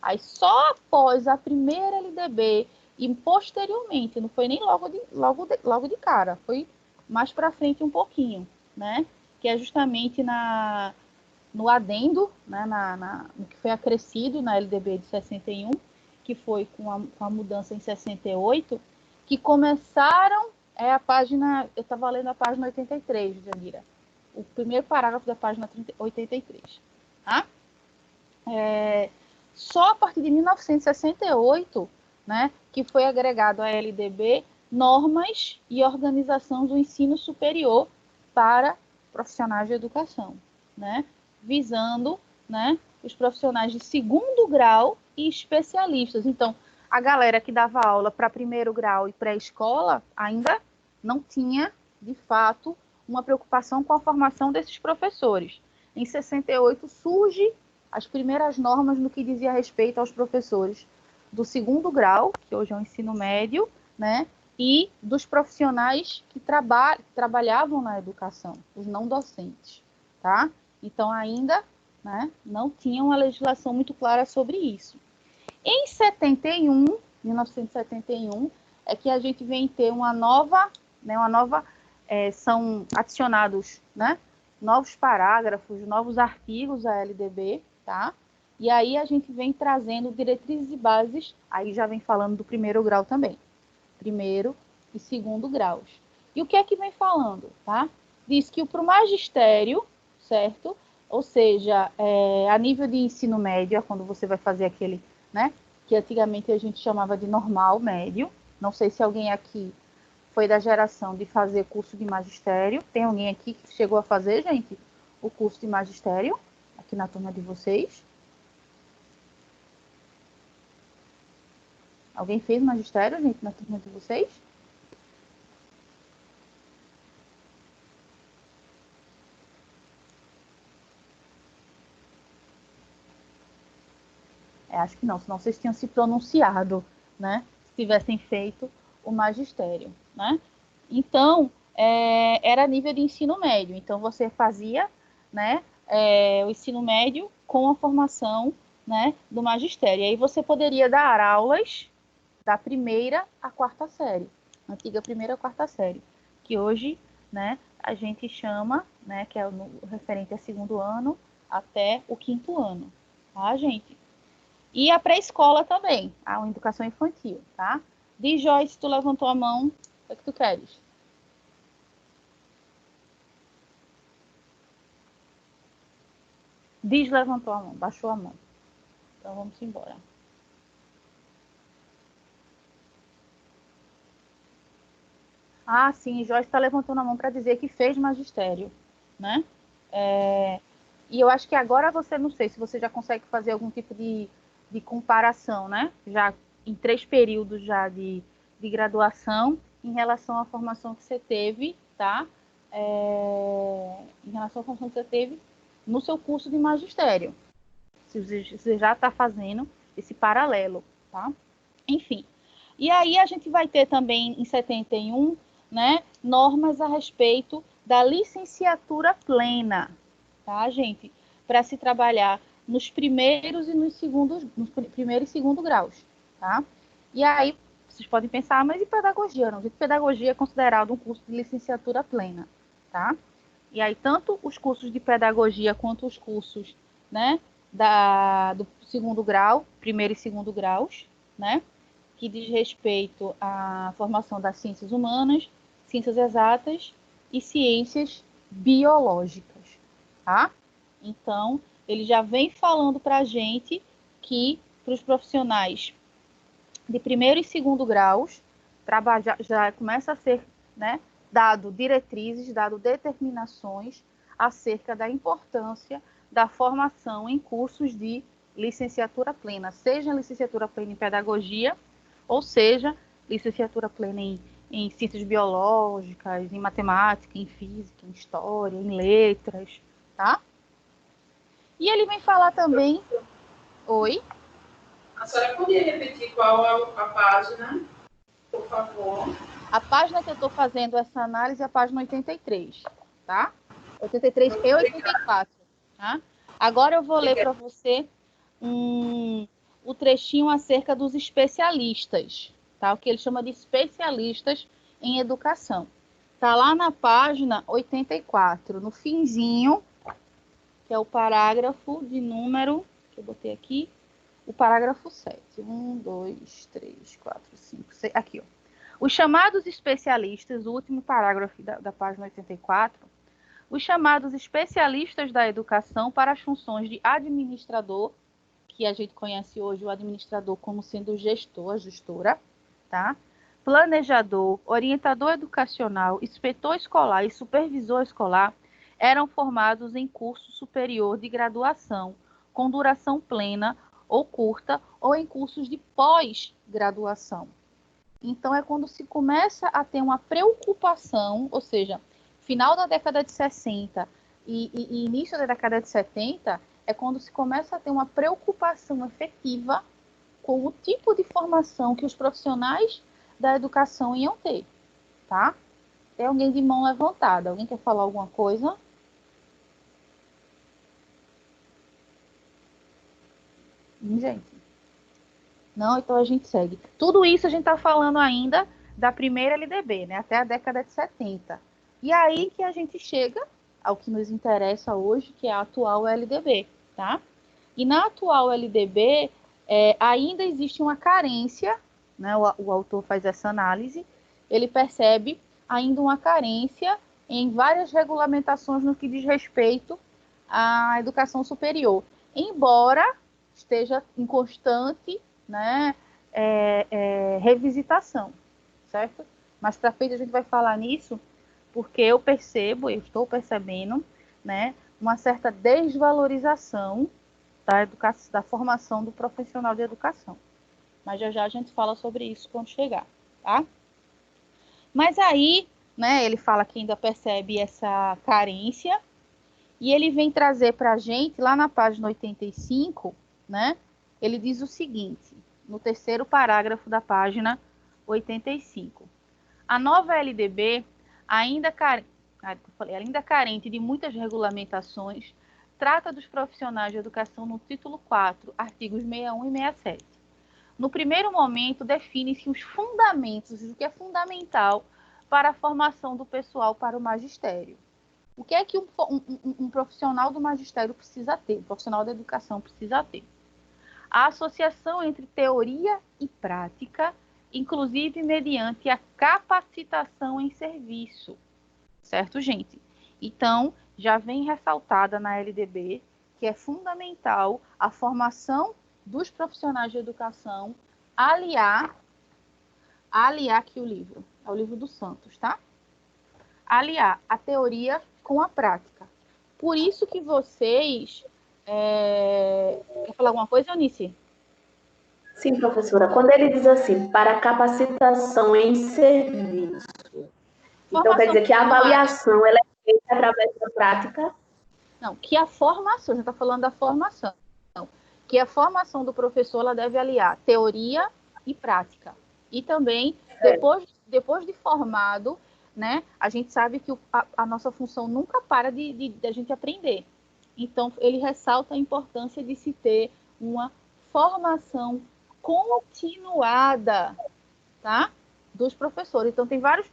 Aí, só após a primeira LDB e posteriormente, não foi nem logo de cara, foi mais para frente um pouquinho, né? Que é justamente no adendo, né, no que foi acrescido na LDB de 61, que foi com a mudança em 68, que começaram, a página, eu estava lendo a página 83, Janira, o primeiro parágrafo da página 83. Tá? Só a partir de 1968, né, que foi agregado à LDB normas e organização do ensino superior para profissionais de educação, né? Visando, né, os profissionais de segundo grau e especialistas. Então, a galera que dava aula para primeiro grau e pré-escola ainda não tinha, de fato, uma preocupação com a formação desses professores. Em 68 surge as primeiras normas no que dizia respeito aos professores do segundo grau, que hoje é o ensino médio, né, e dos profissionais que trabalhavam na educação, os não docentes, tá? Então, ainda, né, não tinha uma legislação muito clara sobre isso. Em 1971, é que a gente vem ter uma nova, são adicionados, né, novos parágrafos, novos artigos à LDB, tá? E aí a gente vem trazendo diretrizes e bases, aí já vem falando do primeiro grau também. Primeiro e segundo graus. E o que é que vem falando, tá? Diz que para o magistério, certo? Ou seja, a nível de ensino médio, quando você vai fazer aquele, né? Que antigamente a gente chamava de normal médio. Não sei se alguém aqui foi da geração de fazer curso de magistério. Tem alguém aqui que chegou a fazer, gente, o curso de magistério, aqui na turma de vocês? Alguém fez magistério, gente, na turma de vocês? Acho que não, senão vocês tinham se pronunciado, né? Se tivessem feito o magistério, né? Então, era nível de ensino médio. Então, você fazia, né, o ensino médio com a formação, né, do magistério. E aí você poderia dar aulas da primeira à quarta série, antiga primeira à quarta série, que hoje, né, a gente chama, né, que é o referente a segundo ano até o quinto ano, tá, gente? E a pré-escola também, a educação infantil, tá? Diz, Joyce, tu levantou a mão, o que tu queres? Diz, levantou a mão, baixou a mão. Então vamos embora. Ah, sim, Joyce está levantando a mão para dizer que fez magistério, né? E eu acho que agora você, não sei se você já consegue fazer algum tipo de comparação, né? Já em 3 períodos já de graduação em relação à formação que você teve, tá? Em relação à formação que você teve no seu curso de magistério. Se você já está fazendo esse paralelo, tá? Enfim. E aí a gente vai ter também em 71, né, normas a respeito da licenciatura plena, tá, gente? Para se trabalhar nos primeiros e nos primeiro e segundo graus, tá? E aí vocês podem pensar, mas e pedagogia? Não, gente, pedagogia é considerado um curso de licenciatura plena, tá? E aí tanto os cursos de pedagogia quanto os cursos, né, do segundo grau, primeiro e segundo graus, né, que diz respeito à formação das ciências humanas, ciências exatas e ciências biológicas, tá? Então, ele já vem falando para a gente que para os profissionais de primeiro e segundo graus, já começa a ser, né, dado diretrizes, dado determinações acerca da importância da formação em cursos de licenciatura plena, seja licenciatura plena em pedagogia, ou seja, licenciatura plena em ciências biológicas, em matemática, em física, em história, em letras, tá? E ele vem falar também... Oi? A senhora podia repetir qual a página, por favor? A página que eu estou fazendo essa análise é a página 83, tá? 83 e 84, tá? Agora eu vou ler para você o trechinho acerca dos especialistas, tá? O que ele chama de especialistas em educação. Tá lá na página 84, no finzinho, que é o parágrafo de número, que eu botei aqui, o parágrafo 7. 1, 2, 3, 4, 5, 6, aqui, ó. Os chamados especialistas, o último parágrafo da página 84, os chamados especialistas da educação para as funções de administrador, que a gente conhece hoje o administrador como sendo gestor, a gestora, tá? Planejador, orientador educacional, inspetor escolar e supervisor escolar eram formados em curso superior de graduação, com duração plena ou curta, ou em cursos de pós-graduação. Então, é quando se começa a ter uma preocupação, ou seja, final da década de 60 e início da década de 70, é quando se começa a ter uma preocupação efetiva com o tipo de formação que os profissionais da educação iam ter, tá? Tem alguém de mão levantada? Alguém quer falar alguma coisa? Gente. Não, então a gente segue. Tudo isso a gente está falando ainda da primeira LDB, né? Até a década de 70. E aí que a gente chega ao que nos interessa hoje, que é a atual LDB, tá? E na atual LDB, ainda existe uma carência, né? O autor faz essa análise, ele percebe ainda uma carência em várias regulamentações no que diz respeito à educação superior, embora esteja em constante, né, revisitação, certo? Mas para frente a gente vai falar nisso, porque eu estou percebendo, né, uma certa desvalorização da formação do profissional de educação. Mas já a gente fala sobre isso quando chegar, tá? Mas aí, né, ele fala que ainda percebe essa carência, e ele vem trazer para a gente, lá na página 85, né, ele diz o seguinte, no terceiro parágrafo da página 85. A nova LDB, ainda carente de muitas regulamentações, trata dos profissionais de educação no título 4, artigos 61 e 67. No primeiro momento, define-se os fundamentos, o que é fundamental para a formação do pessoal para o magistério. O que é que um profissional do magistério precisa ter, um profissional da educação precisa ter? A associação entre teoria e prática, inclusive mediante a capacitação em serviço. Certo, gente? Então, já vem ressaltada na LDB que é fundamental a formação dos profissionais de educação aliar aqui o livro, é o livro do Santos, tá? Aliar a teoria com a prática. Por isso que vocês... Quer falar alguma coisa, Eunice? Sim, professora. Quando ele diz assim, para capacitação em serviço, então quer dizer que a avaliação ela é feita através da prática? Não, que a formação, a gente está falando da formação, que a formação do professor ela deve aliar teoria e prática. E também, depois de formado, né, a gente sabe que a nossa função nunca para de a gente aprender. Então, ele ressalta a importância de se ter uma formação continuada, tá, dos professores. Então, tem vários...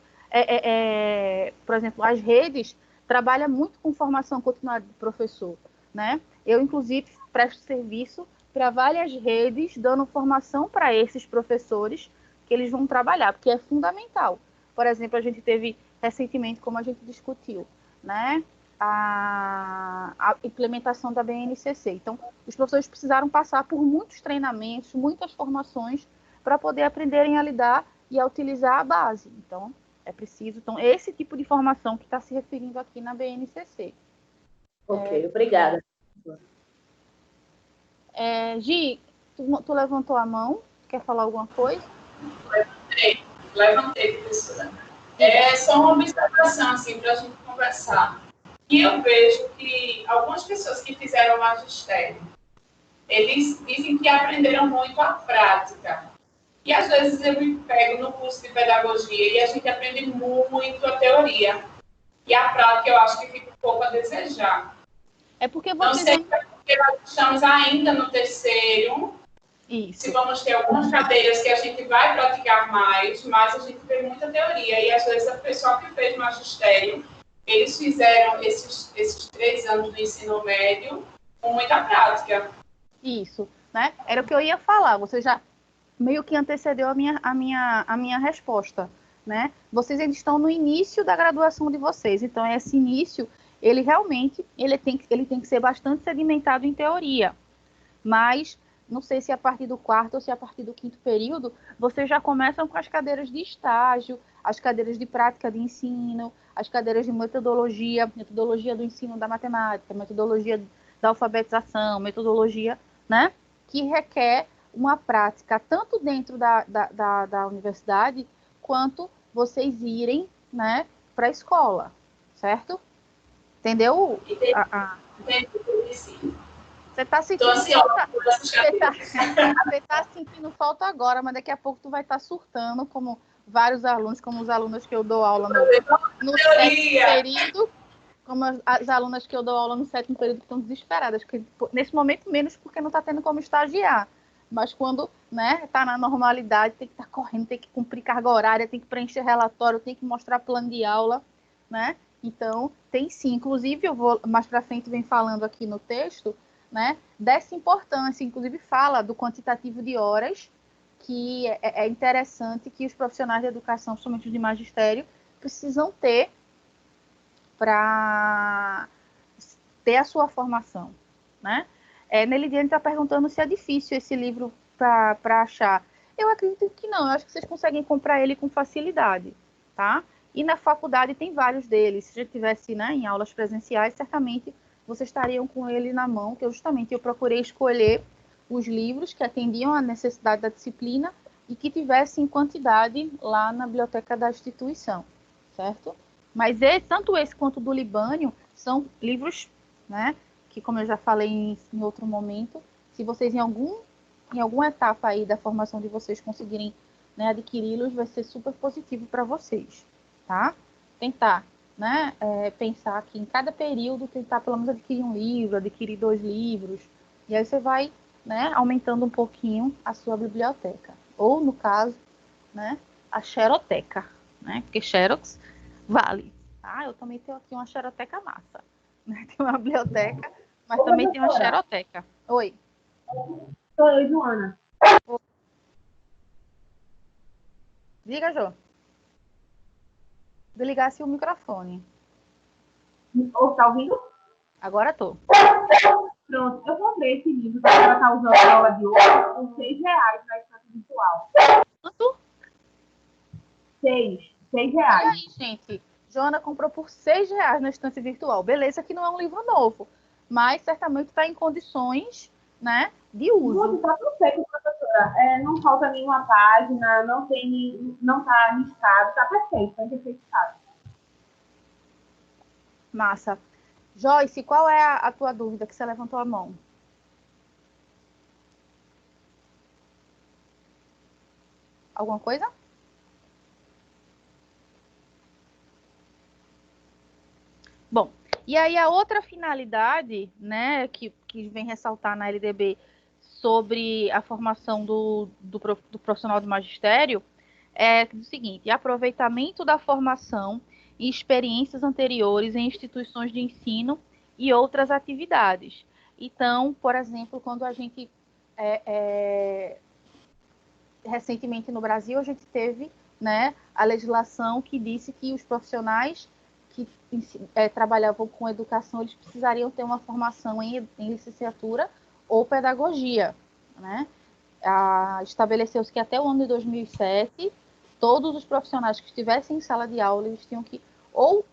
por exemplo, as redes trabalham muito com formação continuada do professor, né? Eu, inclusive, presto serviço para várias redes, dando formação para esses professores que eles vão trabalhar, porque é fundamental. Por exemplo, a gente teve recentemente, como a gente discutiu, né, a implementação da BNCC. Então, os professores precisaram passar por muitos treinamentos, muitas formações, para poder aprenderem a lidar e a utilizar a base. Então, é preciso... Então, esse tipo de formação que está se referindo aqui na BNCC. Ok, obrigada. Gi, tu levantou a mão? Quer falar alguma coisa? Levantei, professora. Só uma observação, assim, para a gente conversar. E eu vejo que algumas pessoas que fizeram magistério, eles dizem que aprenderam muito a prática. E às vezes eu me pego no curso de pedagogia e a gente aprende muito a teoria. E a prática eu acho que fica um pouco a desejar. É porque Não vocês... sei se é porque nós estamos ainda no terceiro. Isso. Se vamos ter algumas cadeiras que a gente vai praticar mais, mas a gente vê muita teoria. E às vezes a pessoa que fez magistério, eles fizeram esses 3 anos do ensino médio com muita prática. Isso, né? Era o que eu ia falar. Você já meio que antecedeu a minha resposta, né? Vocês ainda estão no início da graduação de vocês. Então, esse início, ele realmente tem que ser bastante sedimentado em teoria. Mas... não sei se a partir do 4º ou se a partir do 5º período, vocês já começam com as cadeiras de estágio, as cadeiras de prática de ensino, as cadeiras de metodologia do ensino da matemática, metodologia da alfabetização, metodologia, né, que requer uma prática tanto dentro da universidade, quanto vocês irem, né, para a escola, certo? Entendeu? Você está sentindo falta? Você tá sentindo falta agora, mas daqui a pouco tu vai estar surtando, como vários alunos, como os alunos que eu dou aula no 7º período, como as alunas que eu dou aula no 7º período que estão desesperadas, porque nesse momento menos porque não está tendo como estagiar, mas quando, né, está na normalidade, tem que estar correndo, tem que cumprir carga horária, tem que preencher relatório, tem que mostrar plano de aula, né? Então, tem sim. Inclusive, eu vou mais para frente, vem falando aqui no texto, né, dessa importância, inclusive fala do quantitativo de horas, que é interessante que os profissionais de educação, principalmente de magistério, precisam ter para ter a sua formação, né? Nelidiane está perguntando se é difícil esse livro para achar. Eu acredito que não, eu acho que vocês conseguem comprar ele com facilidade, tá? E na faculdade tem vários deles. Se já tivesse, né, em aulas presenciais, certamente vocês estariam com ele na mão, que eu procurei escolher os livros que atendiam à necessidade da disciplina e que tivessem quantidade lá na biblioteca da instituição, certo? Mas tanto esse quanto o do Libânio são livros, né, que, como eu já falei em outro momento, se vocês em alguma etapa aí da formação de vocês conseguirem, né, adquiri-los, vai ser super positivo para vocês, tá? Tentar, né, pensar que em cada período tentar pelo menos adquirir um livro, adquirir 2 livros, e aí você vai, né, aumentando um pouquinho a sua biblioteca. Ou, no caso, né, a xeroteca, né, porque xerox vale. Ah, eu também tenho aqui uma xeroteca massa. Né? Tem uma biblioteca, mas também tem uma xeroteca. Oi. Sou eu, Joana. Diga, Jô. Desligasse o microfone. Ou tá ouvindo? Agora tô. Pronto, eu comprei esse livro para ela estar usando a aula de hoje por R$6 na estante virtual. Quanto? 6 E reais. aí, gente? Joana comprou por R$6 na estante virtual. Beleza que não é um livro novo, mas certamente está em condições, né, de uso. Está perfeito, professora. Não falta nenhuma página, não está arriscado, está perfeito, está perfeitado. Massa. Joyce, qual é a tua dúvida que você levantou a mão? Alguma coisa? Bom, e aí a outra finalidade, né, que vem ressaltar na LDB sobre a formação do profissional do magistério é o seguinte: aproveitamento da formação e experiências anteriores em instituições de ensino e outras atividades. Então, por exemplo, quando a gente recentemente no Brasil, a gente teve, né, a legislação que disse que os profissionais que trabalhavam com educação, eles precisariam ter uma formação em licenciatura ou pedagogia, né? Estabeleceu-se que até o ano de 2007, todos os profissionais que estivessem em sala de aula, eles tinham que ou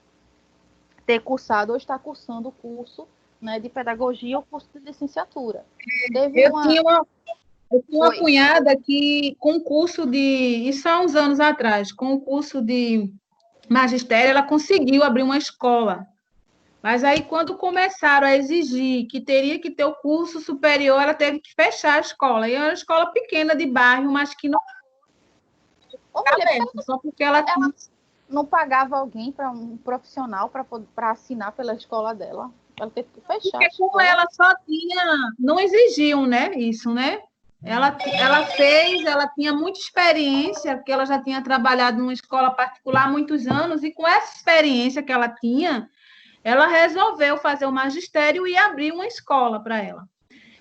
ter cursado ou estar cursando o curso, né, de pedagogia ou curso de licenciatura. Eu tinha uma cunhada que, com curso de... Isso há uns anos atrás, com o curso de magistério, ela conseguiu abrir uma escola. Mas aí, quando começaram a exigir que teria que ter o curso superior, ela teve que fechar a escola. E era uma escola pequena de bairro, mas que não... só porque ela não pagava alguém para um profissional para assinar pela escola dela. Ela teve que fechar. Porque como ela só tinha... Não exigiam, né? Isso, né? Ela tinha muita experiência, porque ela já tinha trabalhado numa escola particular há muitos anos, e com essa experiência que ela tinha, ela resolveu fazer o magistério e abrir uma escola para ela.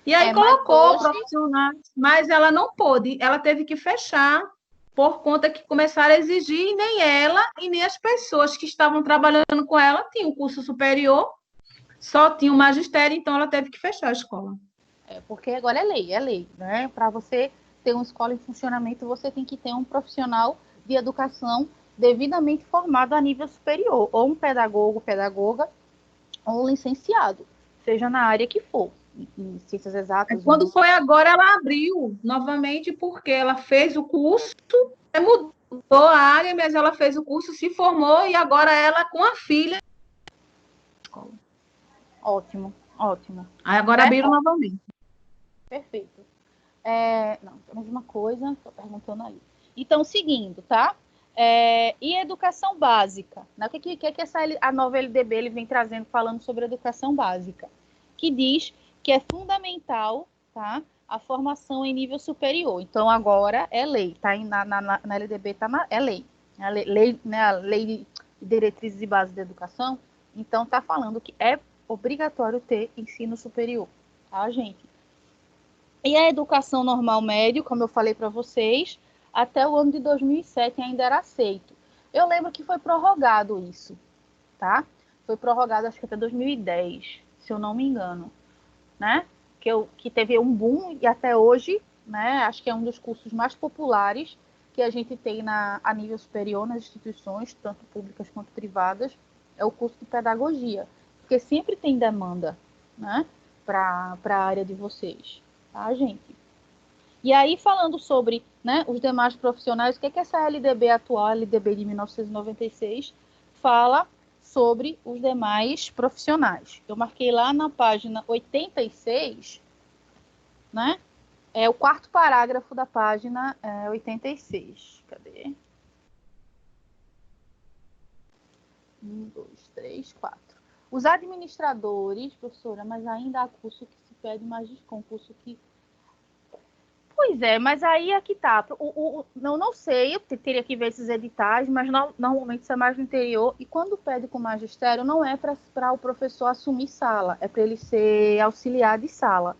E aí colocou profissionais, mas ela não pôde, ela teve que fechar, por conta que começaram a exigir, e nem ela e nem as pessoas que estavam trabalhando com ela tinham curso superior, só tinha o magistério, então ela teve que fechar a escola. Porque agora é lei, né? Para você ter uma escola em funcionamento, você tem que ter um profissional de educação devidamente formado a nível superior, ou um pedagogo, pedagoga, ou um licenciado, seja na área que for, em ciências exatas. Quando foi agora, ela abriu novamente, porque ela fez o curso, mudou a área, mas ela fez o curso, se formou, e agora ela com a filha. Ótimo. Aí agora abriram novamente. Perfeito. Não, temos uma coisa, estou perguntando ali. Então, seguindo, tá? E educação básica? Né? O que a nova LDB ele vem trazendo, falando sobre educação básica? Que diz que é fundamental, tá, a formação em nível superior. Então, agora é lei, tá? Na LDB é lei. A lei de diretrizes e bases da educação. Então, está falando que é obrigatório ter ensino superior. tá, gente? E a educação normal médio, como eu falei para vocês, até o ano de 2007 ainda era aceito. Eu lembro que foi prorrogado isso, tá? Foi prorrogado acho que até 2010, se eu não me engano, né? Que teve um boom e até hoje, né? Acho que é um dos cursos mais populares que a gente tem a nível superior nas instituições, tanto públicas quanto privadas, é o curso de pedagogia, porque sempre tem demanda, né? Para a área de vocês, tá, gente? E aí, falando sobre, né, os demais profissionais, o que é que essa LDB atual, LDB de 1996, fala sobre os demais profissionais? Eu marquei lá na página 86, né? É o quarto parágrafo da página 86. Cadê? 1, 2, 3, 4. Os administradores, professora, mas ainda há curso que se pede mais concurso que... Pois é, mas aí é que tá. Não sei, eu teria que ver esses editais, mas normalmente isso é mais no interior. E quando pede com magistério, não é para o professor assumir sala, é para ele ser auxiliar de sala.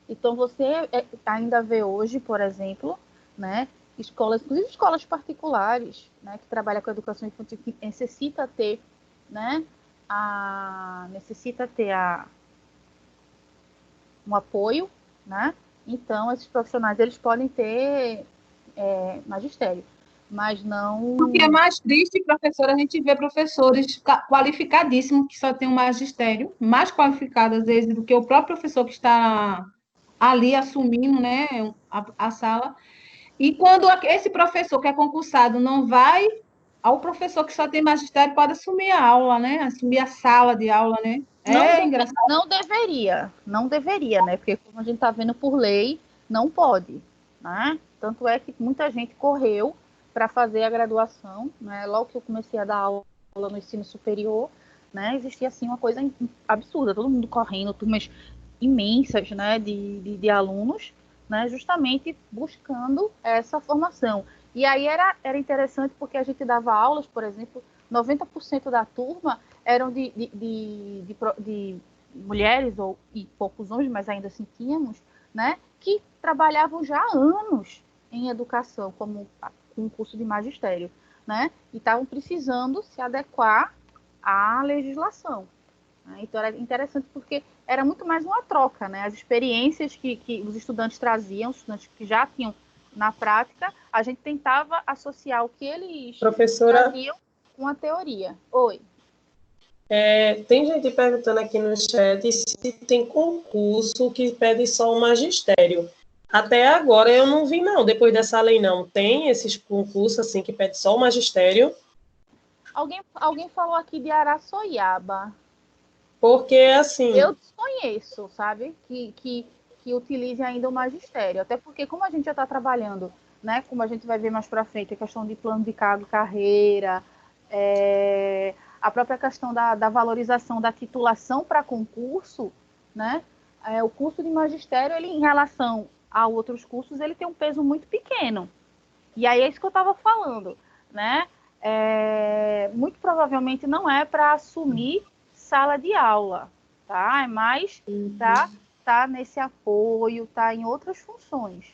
Então, você ainda vê hoje, por exemplo, né, escolas, inclusive escolas particulares, né, que trabalham com educação infantil, que necessita ter, né, um apoio, né? Então, esses profissionais, eles podem ter magistério, mas não... O que é mais triste, professora, a gente vê professores qualificadíssimos que só têm um magistério, mais qualificados, às vezes, do que o próprio professor que está ali assumindo, né, a sala. E quando esse professor que é concursado não vai, o professor que só tem magistério pode assumir a aula, né? Assumir a sala de aula, né? Engraçado. Não deveria, né? Porque como a gente está vendo por lei, não pode, né? Tanto é que muita gente correu para fazer a graduação, né? Logo que eu comecei a dar aula no ensino superior, né? Existia assim uma coisa absurda, todo mundo correndo, turmas imensas, né? De alunos, né? Justamente buscando essa formação. E aí era interessante porque a gente dava aulas, por exemplo, 90% da turma eram de mulheres e poucos homens, mas ainda assim tínhamos, né, que trabalhavam já há anos em educação, como com um curso de magistério, né, e estavam precisando se adequar à legislação. Né? Então era interessante porque era muito mais uma troca, né, as experiências que os estudantes traziam, os estudantes que já tinham na prática, a gente tentava associar o que eles traziam com a teoria. Oi. Tem gente perguntando aqui no chat se tem concurso que pede só o magistério. Até agora eu não vi, não. Depois dessa lei, não. Tem esses concursos assim que pede só o magistério? Alguém falou aqui de Araçoiaba. Porque, assim... Eu desconheço, sabe? Que utilize ainda o magistério. Até porque, como a gente já está trabalhando, né? Como a gente vai ver mais para frente, a questão de plano de carreira, a própria questão da valorização da titulação para concurso, né? O curso de magistério, ele, em relação a outros cursos, ele tem um peso muito pequeno. E aí é isso que eu estava falando, né? Muito provavelmente não é para assumir sala de aula, tá? É mais tá nesse apoio, tá em outras funções.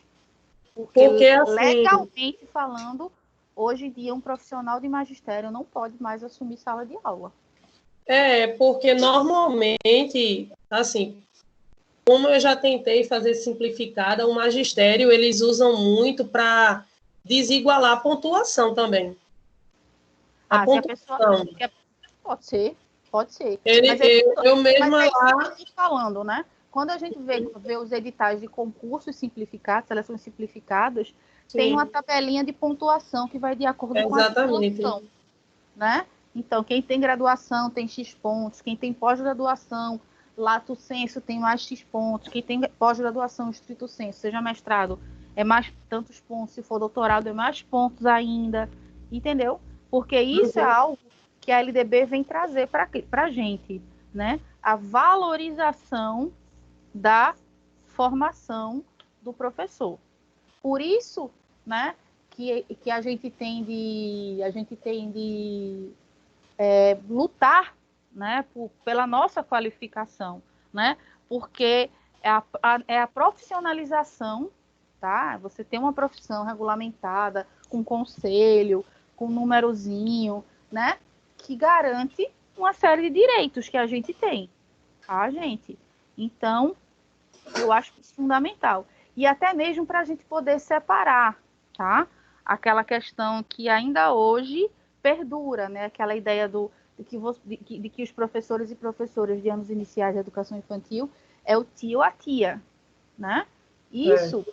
Porque assim, legalmente falando, hoje em dia um profissional de magistério não pode mais assumir sala de aula. Porque normalmente, assim, como eu já tentei fazer simplificada, o magistério eles usam muito para desigualar a pontuação também. A pontuação. Pode ser. Eu mesma lá... falando, né? Quando a gente vê os editais de concursos simplificados, seleções simplificadas, sim, tem uma tabelinha de pontuação que vai de acordo com a titulação, né? Então, quem tem graduação tem X pontos, quem tem pós-graduação, lato sensu, tem mais X pontos, quem tem pós-graduação, estrito sensu, seja mestrado, é mais tantos pontos, se for doutorado, é mais pontos ainda, entendeu? Porque isso é algo que a LDB vem trazer para a gente, né? A valorização da formação do professor. Por isso, né, que a gente tem de lutar, né, pela nossa qualificação, né? Porque é a profissionalização, tá? Você tem uma profissão regulamentada, com conselho, com númerozinho, né? Que garante uma série de direitos que a gente tem, tá, gente? Então, eu acho isso fundamental. E até mesmo para a gente poder separar, tá? Aquela questão que ainda hoje perdura, né? Aquela ideia de que os professores e professoras de anos iniciais de educação infantil é o tio ou a tia, né? Isso,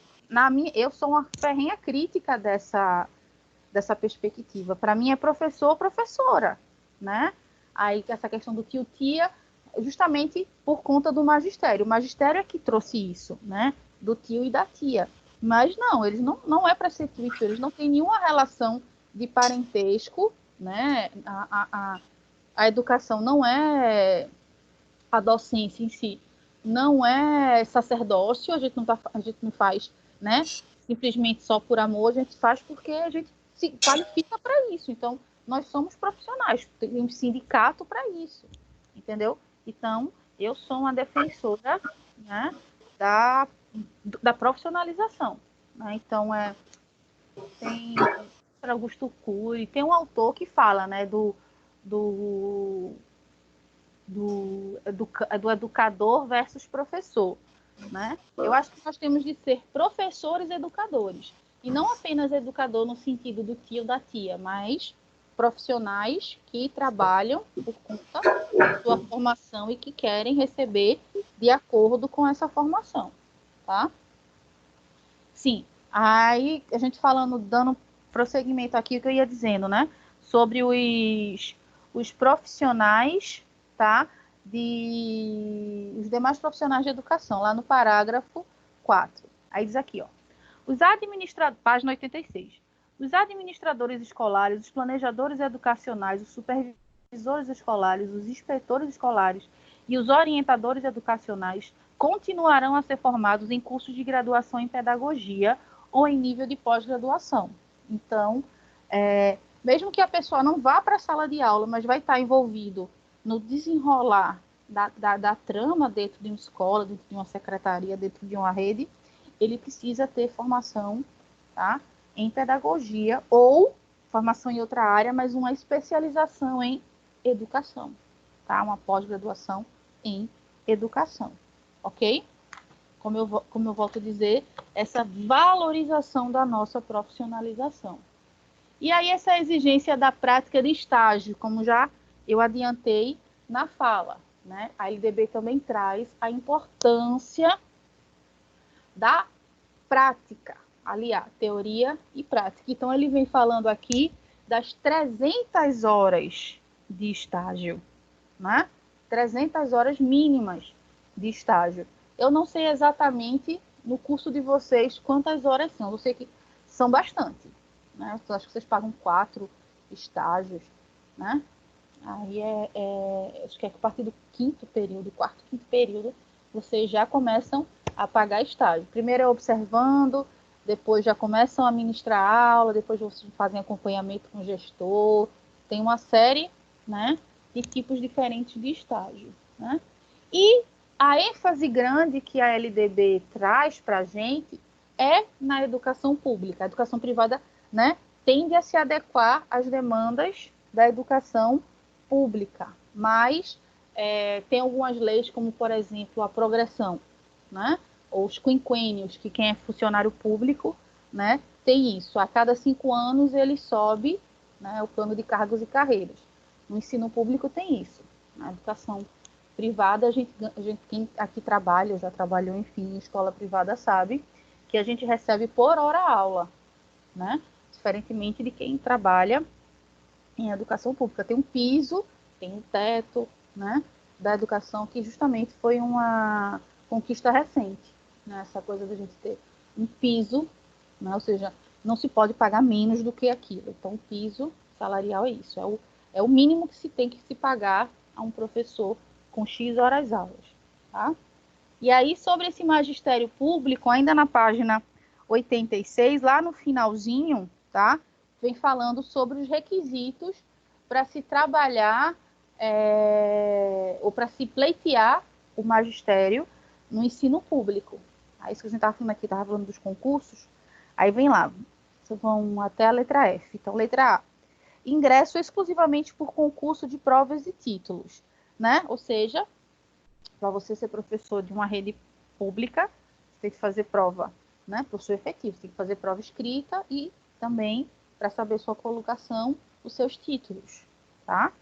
eu sou uma ferrenha crítica dessa perspectiva. Para mim é professor ou professora, né? Aí essa questão do tio tia, justamente por conta do magistério. O magistério é que trouxe isso, né? Do tio e da tia. Mas não, eles não é para ser tio e tia, eles não têm nenhuma relação de parentesco, né? A educação não é a docência em si, não é sacerdócio, a gente não faz, né? Simplesmente só por amor, a gente faz porque a gente se qualifica para isso. Então, nós somos profissionais, tem um sindicato para isso, entendeu? Então, eu sou uma defensora, né, da profissionalização, né? Então, tem Augusto Cury, tem um autor que fala, né, do educador versus professor, né? Eu acho que nós temos de ser professores educadores, e não apenas educador no sentido do tio ou da tia, mas profissionais que trabalham por conta da sua formação e que querem receber de acordo com essa formação, tá? Sim, aí a gente dando prosseguimento aqui, o que eu ia dizendo, né? Sobre os profissionais, tá? Os demais profissionais de educação, lá no parágrafo 4. Aí diz aqui, ó. Página 86. Os administradores escolares, os planejadores educacionais, os supervisores escolares, os inspetores escolares e os orientadores educacionais continuarão a ser formados em cursos de graduação em pedagogia ou em nível de pós-graduação. Então, mesmo que a pessoa não vá para a sala de aula, mas vai estar envolvido no desenrolar da trama dentro de uma escola, dentro de uma secretaria, dentro de uma rede, ele precisa ter formação, tá, em pedagogia ou formação em outra área, mas uma especialização em educação, tá? Uma pós-graduação em educação, ok? Como eu volto a dizer, essa valorização da nossa profissionalização. E aí essa exigência da prática de estágio, como já eu adiantei na fala, né? A LDB também traz a importância da prática, aliar teoria e prática. Então, ele vem falando aqui das 300 horas de estágio, né? 300 horas mínimas de estágio. Eu não sei exatamente no curso de vocês quantas horas são, eu sei que são bastante, né? Eu acho que vocês pagam 4 estágios, né? Aí acho que a partir do quarto, quinto período, vocês já começam a pagar estágio. Primeiro é observando, depois já começam a ministrar aula, depois vocês fazem acompanhamento com o gestor. Tem uma série, né, de tipos diferentes de estágio, né? E a ênfase grande que a LDB traz para a gente é na educação pública. A educação privada, né, tende a se adequar às demandas da educação pública, mas tem algumas leis, como, por exemplo, a progressão, né? Ou os quinquênios, que quem é funcionário público, né, tem isso. A cada 5 anos ele sobe, né, o plano de cargos e carreiras. No ensino público tem isso. Na educação privada, a gente quem aqui trabalha, já trabalhou, enfim, em escola privada, sabe que a gente recebe por hora aula, né? Diferentemente de quem trabalha em educação pública. Tem um piso, tem um teto, né, da educação, que justamente foi uma conquista recente, né? Essa coisa da gente ter um piso, né? Ou seja, não se pode pagar menos do que aquilo. Então, o piso salarial é isso, é o mínimo que se tem que se pagar a um professor com X horas aulas, tá? E aí, sobre esse magistério público, ainda na página 86, lá no finalzinho, tá? Vem falando sobre os requisitos para se trabalhar ou para se pleitear o magistério no ensino público. Aí, isso que a gente estava falando aqui, estava falando dos concursos, aí vem lá, vocês vão até a letra F. Então, letra A, ingresso exclusivamente por concurso de provas e títulos, né? Ou seja, para você ser professor de uma rede pública, você tem que fazer prova, né? Professor efetivo, você tem que fazer prova escrita e também, para saber sua colocação, os seus títulos, tá?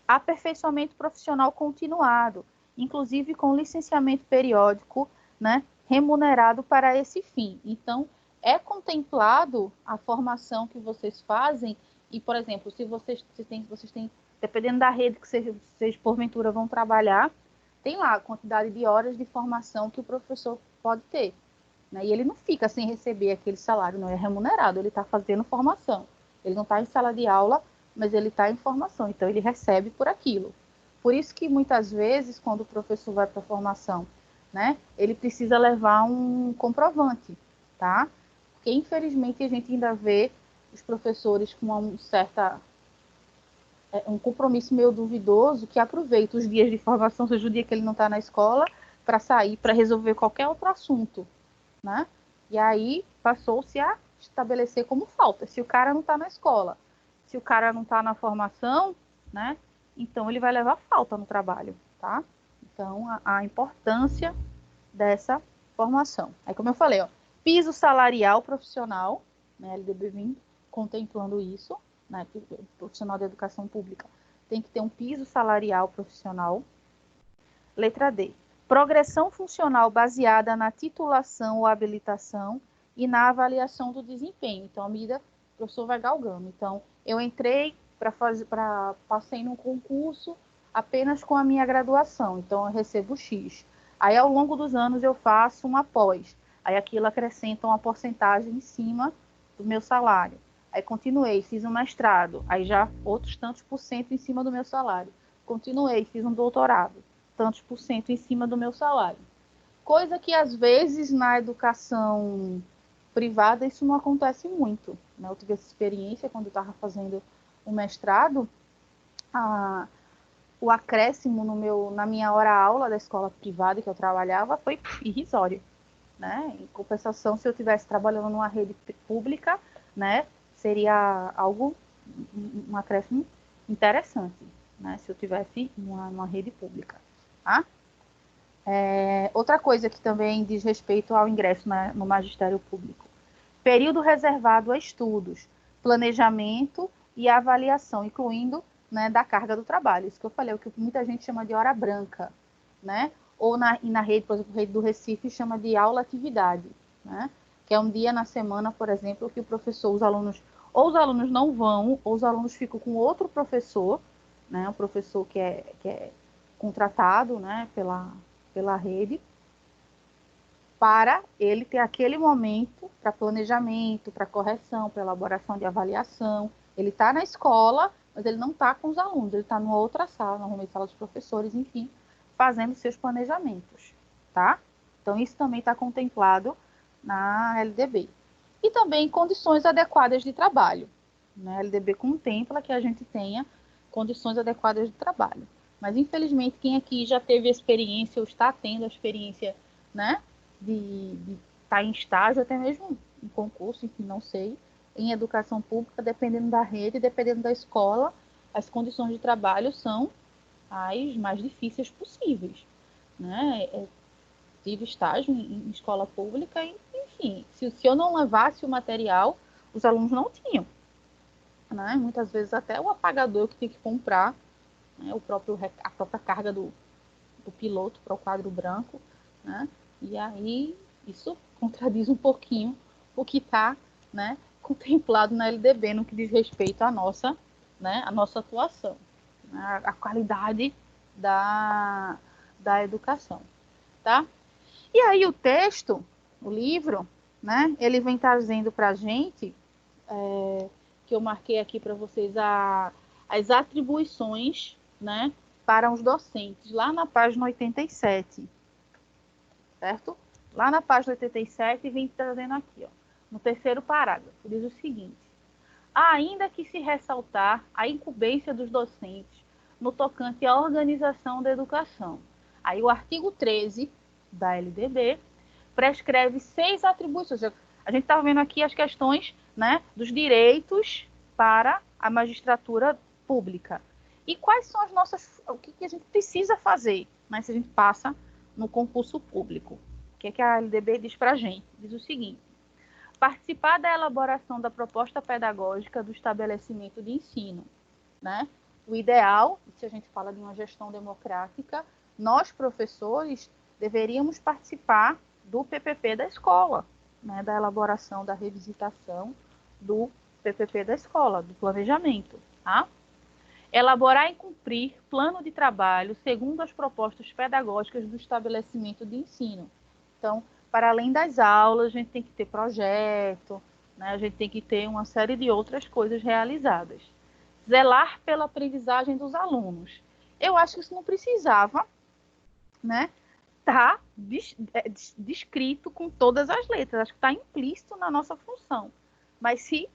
Aperfeiçoamento profissional continuado, inclusive com licenciamento periódico, né, remunerado para esse fim. Então, é contemplado a formação que vocês fazem e, por exemplo, se vocês têm, dependendo da rede que vocês porventura vão trabalhar, tem lá a quantidade de horas de formação que o professor pode ter, né? E ele não fica sem receber aquele salário, não é remunerado, ele está fazendo formação. Ele não está em sala de aula, mas ele está em formação, então ele recebe por aquilo. Por isso que muitas vezes, quando o professor vai para a formação, né, ele precisa levar um comprovante, tá? Porque infelizmente a gente ainda vê os professores com um compromisso meio duvidoso, que aproveita os dias de formação, seja o dia que ele não está na escola, para sair, para resolver qualquer outro assunto, né? E aí passou-se a estabelecer como falta. Se o cara não está na escola, se o cara não está na formação, né? Então ele vai levar falta no trabalho, tá? Então a importância dessa formação. Aí, como eu falei, ó, piso salarial profissional, né? LDB 20, contemplando isso, né? Que o profissional da educação pública tem que ter um piso salarial profissional. Letra D, progressão funcional baseada na titulação ou habilitação e na avaliação do desempenho. Então, à medida que o professor vai galgando. Então, eu entrei passei num concurso apenas com a minha graduação, então eu recebo X. Aí, ao longo dos anos, eu faço uma pós. Aí, aquilo acrescenta uma porcentagem em cima do meu salário. Aí, continuei, fiz um mestrado. Aí, já outros tantos por cento em cima do meu salário. Continuei, fiz um doutorado. Tantos por cento em cima do meu salário. Coisa que, às vezes, na educação privada, isso não acontece muito, né? Eu tive essa experiência quando eu estava fazendo o mestrado, o acréscimo na minha hora-aula da escola privada que eu trabalhava foi irrisório, né? Em compensação, se eu estivesse trabalhando numa rede pública, né, seria um acréscimo interessante, né, se eu tivesse numa rede pública, tá? Outra coisa que também diz respeito ao ingresso no magistério público. Período reservado a estudos, planejamento e avaliação, incluindo, né, da carga do trabalho. Isso que eu falei, o que muita gente chama de hora branca, né? Ou na rede, por exemplo, a rede do Recife chama de aula-atividade, né? Que é um dia na semana, por exemplo, que os alunos não vão, ou os alunos ficam com outro professor, né? Um professor que é contratado, né, pela rede, para ele ter aquele momento para planejamento, para correção, para elaboração de avaliação. Ele está na escola, mas ele não está com os alunos, ele está numa outra sala, normalmente sala dos professores, enfim, fazendo seus planejamentos, tá? Então, isso também está contemplado na LDB. E também condições adequadas de trabalho, né? A LDB contempla que a gente tenha condições adequadas de trabalho. Mas, infelizmente, quem aqui já teve a experiência ou está tendo a experiência, né, de estar em estágio, até mesmo em concurso, enfim, não sei, em educação pública, dependendo da rede, dependendo da escola, as condições de trabalho são as mais difíceis possíveis, né? Tive estágio em escola pública, enfim, se eu não levasse o material, os alunos não tinham, né? Muitas vezes até o apagador que tem que comprar, né? A própria carga do piloto para o quadro branco, né? E aí isso contradiz um pouquinho o que está, né, contemplado na LDB no que diz respeito à nossa, né, a nossa atuação, né, a qualidade da educação, tá? E aí o texto, o livro, né, ele vem trazendo para a gente, que eu marquei aqui para vocês, as atribuições, né, para os docentes, lá na página 87, certo? Lá na página 87, vem trazendo aqui, ó, no terceiro parágrafo, diz o seguinte: ainda que se ressaltar a incumbência dos docentes no tocante à organização da educação. Aí o artigo 13 da LDB, prescreve 6 atributos. Ou seja, a gente está vendo aqui as questões, né, dos direitos para a magistratura pública. E quais são o que a gente precisa fazer, né, se a gente passa no concurso público? O que é que a LDB diz para a gente? Diz o seguinte: participar da elaboração da proposta pedagógica do estabelecimento de ensino, né? O ideal, se a gente fala de uma gestão democrática, nós, professores, deveríamos participar do PPP da escola, né? Da elaboração, da revisitação do PPP da escola, do planejamento, tá? Elaborar e cumprir plano de trabalho segundo as propostas pedagógicas do estabelecimento de ensino. Então, para além das aulas, a gente tem que ter projeto, né? A gente tem que ter uma série de outras coisas realizadas. Zelar pela aprendizagem dos alunos. Eu acho que isso não precisava, né, tá descrito com todas as letras. Acho que está implícito na nossa função. Mas se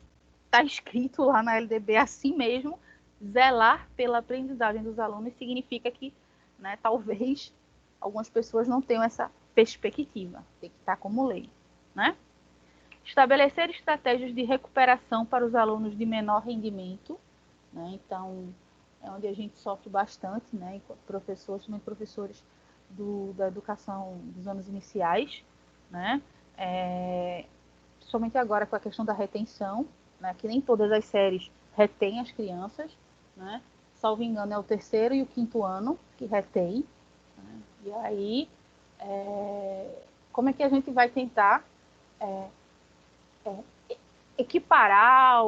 está escrito lá na LDB assim mesmo, zelar pela aprendizagem dos alunos significa que, né, talvez algumas pessoas não tenham essa perspectiva. Tem que estar como lei, né? Estabelecer estratégias de recuperação para os alunos de menor rendimento, né? Então, é onde a gente sofre bastante, né? Enquanto professores, também professores da educação dos anos iniciais, né? Somente agora com a questão da retenção, né? Que nem todas as séries retêm as crianças, né? Salvo engano, é o 3º e o 5º ano que retém, né? E aí, como é que a gente vai tentar equiparar,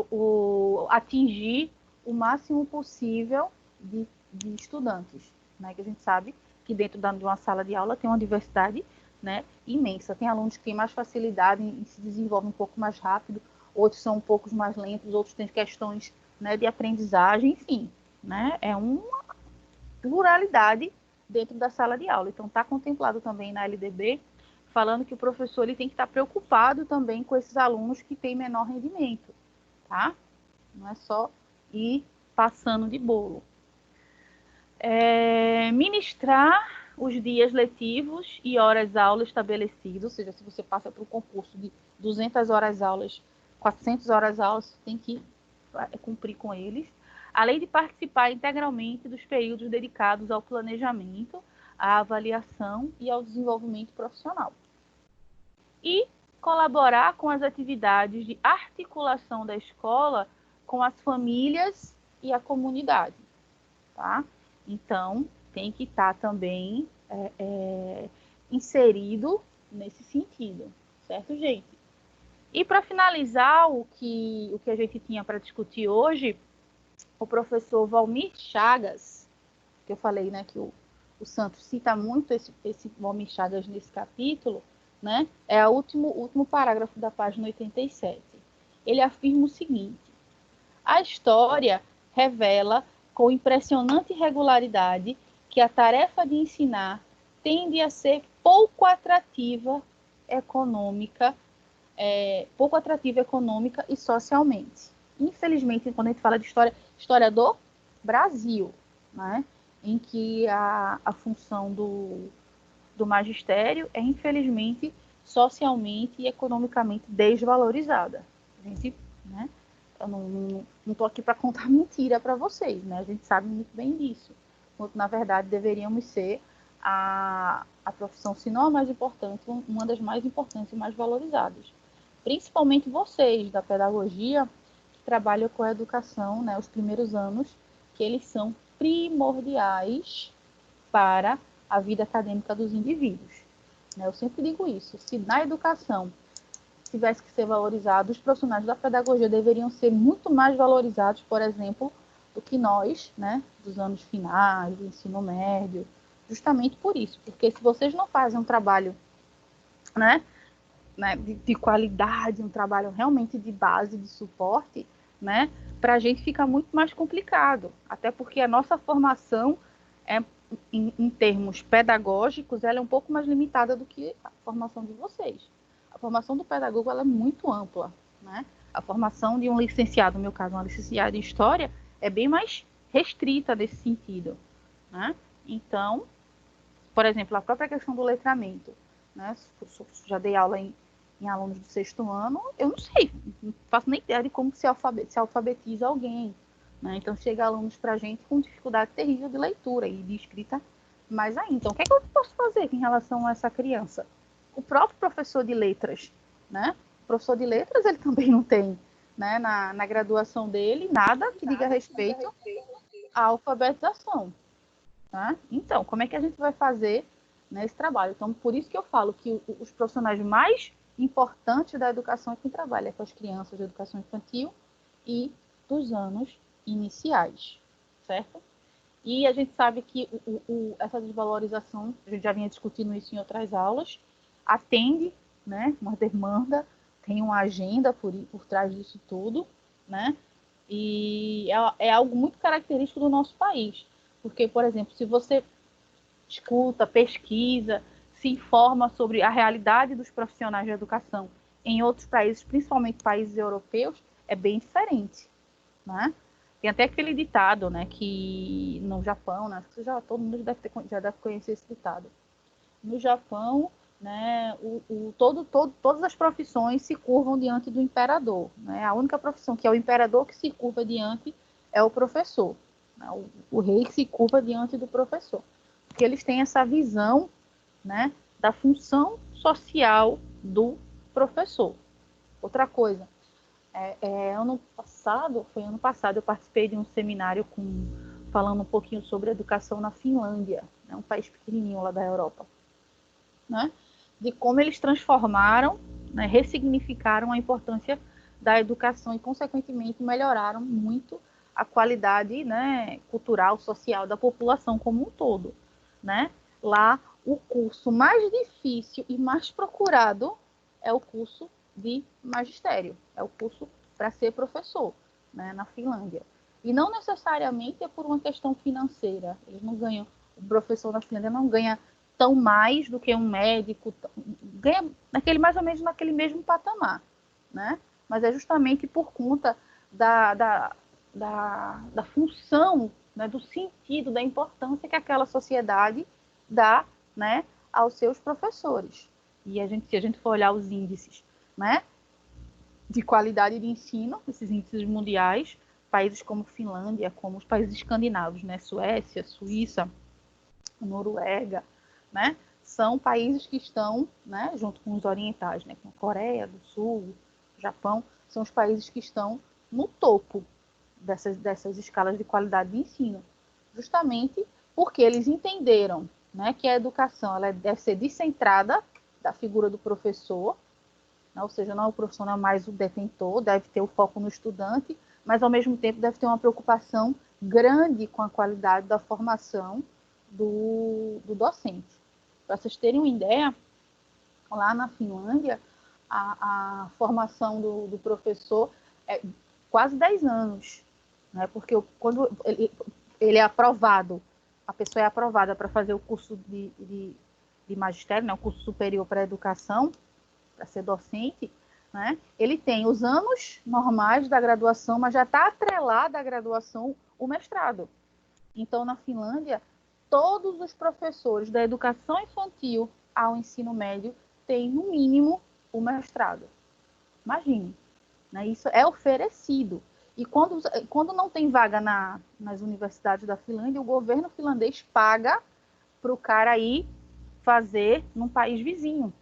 atingir o máximo possível de estudantes, né? Que a gente sabe que dentro de uma sala de aula tem uma diversidade, né, imensa. Tem alunos que têm mais facilidade em se desenvolver um pouco mais rápido, outros são um pouco mais lentos, outros têm questões, né, de aprendizagem, enfim, né? É uma pluralidade dentro da sala de aula. Então, está contemplado também na LDB, falando que o professor ele tem que estar preocupado também com esses alunos que têm menor rendimento, tá? Não é só ir passando de bolo. Ministrar os dias letivos e horas-aula estabelecidos, ou seja, se você passa para o concurso de 200 horas-aulas, 400 horas-aulas, você tem que cumprir com eles, além de participar integralmente dos períodos dedicados ao planejamento, à avaliação e ao desenvolvimento profissional. E colaborar com as atividades de articulação da escola com as famílias e a comunidade, tá? Então, tem que estar também inserido nesse sentido, certo, gente? E para finalizar o que a gente tinha para discutir hoje, o professor Valmir Chagas, que eu falei, né, que o Santos cita muito esse Valmir Chagas nesse capítulo, né, é o último parágrafo da página 87. Ele afirma o seguinte: a história revela com impressionante regularidade que a tarefa de ensinar tende a ser pouco atrativa econômica e socialmente. Infelizmente, quando a gente fala de história do Brasil, né, em que a função do magistério é, infelizmente, socialmente e economicamente desvalorizada. A gente, né, eu não estou aqui para contar mentira para vocês, né? A gente sabe muito bem disso. Quando, na verdade, deveríamos ser a profissão, se não a mais importante, uma das mais importantes e mais valorizadas. Principalmente vocês, da pedagogia, que trabalham com a educação, né? Os primeiros anos, que eles são primordiais para a vida acadêmica dos indivíduos. Eu sempre digo isso. Se na educação tivesse que ser valorizado, os profissionais da pedagogia deveriam ser muito mais valorizados, por exemplo, do que nós, né, dos anos finais, do ensino médio, justamente por isso. Porque se vocês não fazem um trabalho, né, de qualidade, um trabalho realmente de base, de suporte, né, para a gente fica muito mais complicado. Até porque a nossa formação, em termos pedagógicos, ela é um pouco mais limitada do que a formação de vocês. A formação do pedagogo ela é muito ampla, né? A formação de um licenciado, no meu caso, uma licenciada em História, é bem mais restrita nesse sentido, né? Então, por exemplo, a própria questão do letramento. né? Já dei aula em alunos do 6º ano, eu não sei, não faço nem ideia de como se alfabetiza alguém, né? Então chega alunos para a gente com dificuldade terrível de leitura e de escrita mais ainda. Então, o que é que eu posso fazer em relação a essa criança? O próprio professor de letras, né? O professor de letras, ele também não tem, né, na graduação dele, nada que diga respeito à alfabetização, né? Então, como é que a gente vai fazer nesse trabalho? Então, por isso que eu falo que os profissionais mais importantes da educação é quem trabalha com as crianças de educação infantil e dos anos iniciais, certo? E a gente sabe que essa desvalorização, a gente já vinha discutindo isso em outras aulas, atende, né, uma demanda, tem uma agenda por trás disso tudo, né? E é algo muito característico do nosso país. Porque, por exemplo, se você escuta, pesquisa, se informa sobre a realidade dos profissionais de educação em outros países, principalmente países europeus, é bem diferente, né? Tem até aquele ditado, né, que no Japão, né, todo mundo já deve conhecer esse ditado. No Japão, né, todas as profissões se curvam diante do imperador, né? A única profissão que é o imperador que se curva diante é o professor, né? O rei que se curva diante do professor, porque eles têm essa visão, né, da função social do professor. Outra coisa, ano passado, eu participei de um seminário falando um pouquinho sobre educação na Finlândia, né, um país pequenininho lá da Europa, né, de como eles transformaram, né, ressignificaram a importância da educação e, consequentemente, melhoraram muito a qualidade, né, cultural, social da população como um todo, né? Lá, o curso mais difícil e mais procurado é o curso de magistério, é o curso para ser professor, né, na Finlândia. E não necessariamente é por uma questão financeira. Eles não ganham, o professor na Finlândia não ganha tão mais do que um médico, ganha mais ou menos naquele mesmo patamar, né? Mas é justamente por conta da função, né, do sentido, da importância que aquela sociedade dá, né, aos seus professores. E se a gente for olhar os índices, né, de qualidade de ensino, esses índices mundiais, países como Finlândia, como os países escandinavos, né, Suécia, Suíça, Noruega, né, são países que estão, né, junto com os orientais, né, como a Coreia do Sul, Japão, são os países que estão no topo dessas escalas de qualidade de ensino, justamente porque eles entenderam, né, que a educação ela deve ser descentrada da figura do professor, né, ou seja, não é o professor, não é mais o detentor, deve ter o foco no estudante, mas ao mesmo tempo deve ter uma preocupação grande com a qualidade da formação do docente. Para vocês terem uma ideia, lá na Finlândia, a formação do professor é quase 10 anos, né? Porque quando ele é aprovado, a pessoa é aprovada para fazer o curso de magistério, né? O curso superior para a educação, para ser docente, né? Ele tem os anos normais da graduação, mas já está atrelado à graduação o mestrado. Então, na Finlândia, todos os professores da educação infantil ao ensino médio têm, no mínimo, o mestrado. Imagine, né? Isso é oferecido. E quando não tem vaga nas universidades da Finlândia, o governo finlandês paga para o cara ir fazer num país vizinho,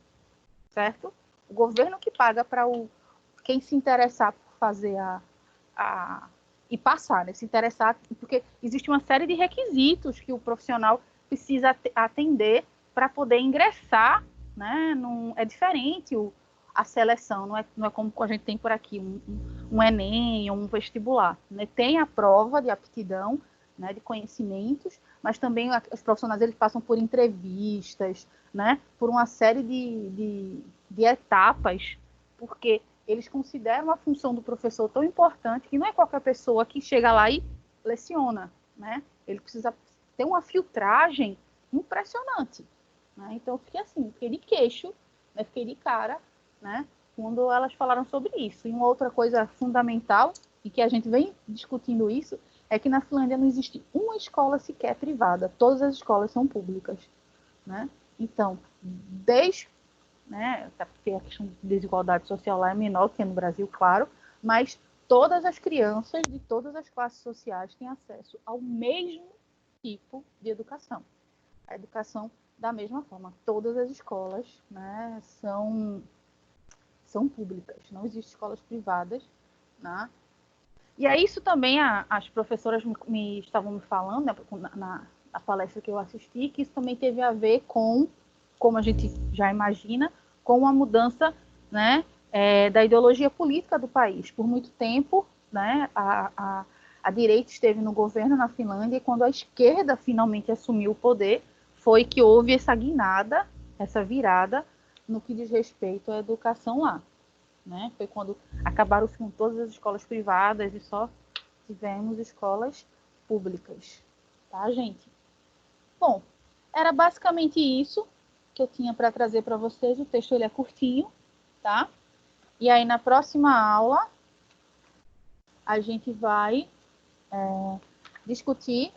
certo? O governo que paga para quem se interessar por fazer e passar, né? Se interessar, porque existe uma série de requisitos que o profissional precisa atender para poder ingressar, né? É diferente a seleção, não é como a gente tem por aqui, um Enem ou um vestibular, né? Tem a prova de aptidão, né, de conhecimentos, mas também os profissionais eles passam por entrevistas, né, por uma série de etapas, porque eles consideram a função do professor tão importante que não é qualquer pessoa que chega lá e leciona, né? Ele precisa ter uma filtragem impressionante, né? Então, eu fiquei de queixo, né? Fiquei de cara, né? Quando elas falaram sobre isso. E uma outra coisa fundamental, e que a gente vem discutindo isso, é que na Finlândia não existe uma escola sequer privada. Todas as escolas são públicas, né? Então, desde né? Até porque a questão de desigualdade social lá é menor que no Brasil, claro, mas todas as crianças de todas as classes sociais têm acesso ao mesmo tipo de educação. A educação da mesma forma. Todas as escolas, né, são públicas, não existem escolas privadas, né? E é isso também, as professoras estavam me falando, né, na palestra que eu assisti, que isso também teve a ver com, como a gente já imagina, com a mudança, né, da ideologia política do país. Por muito tempo, né, a direita esteve no governo na Finlândia, e quando a esquerda finalmente assumiu o poder, foi que houve essa guinada, essa virada, no que diz respeito à educação lá. Né? Foi quando acabaram com todas as escolas privadas e só tivemos escolas públicas. Tá, gente? Bom, era basicamente isso que eu tinha para trazer para vocês. O texto ele é curtinho, tá? E aí, na próxima aula, a gente vai discutir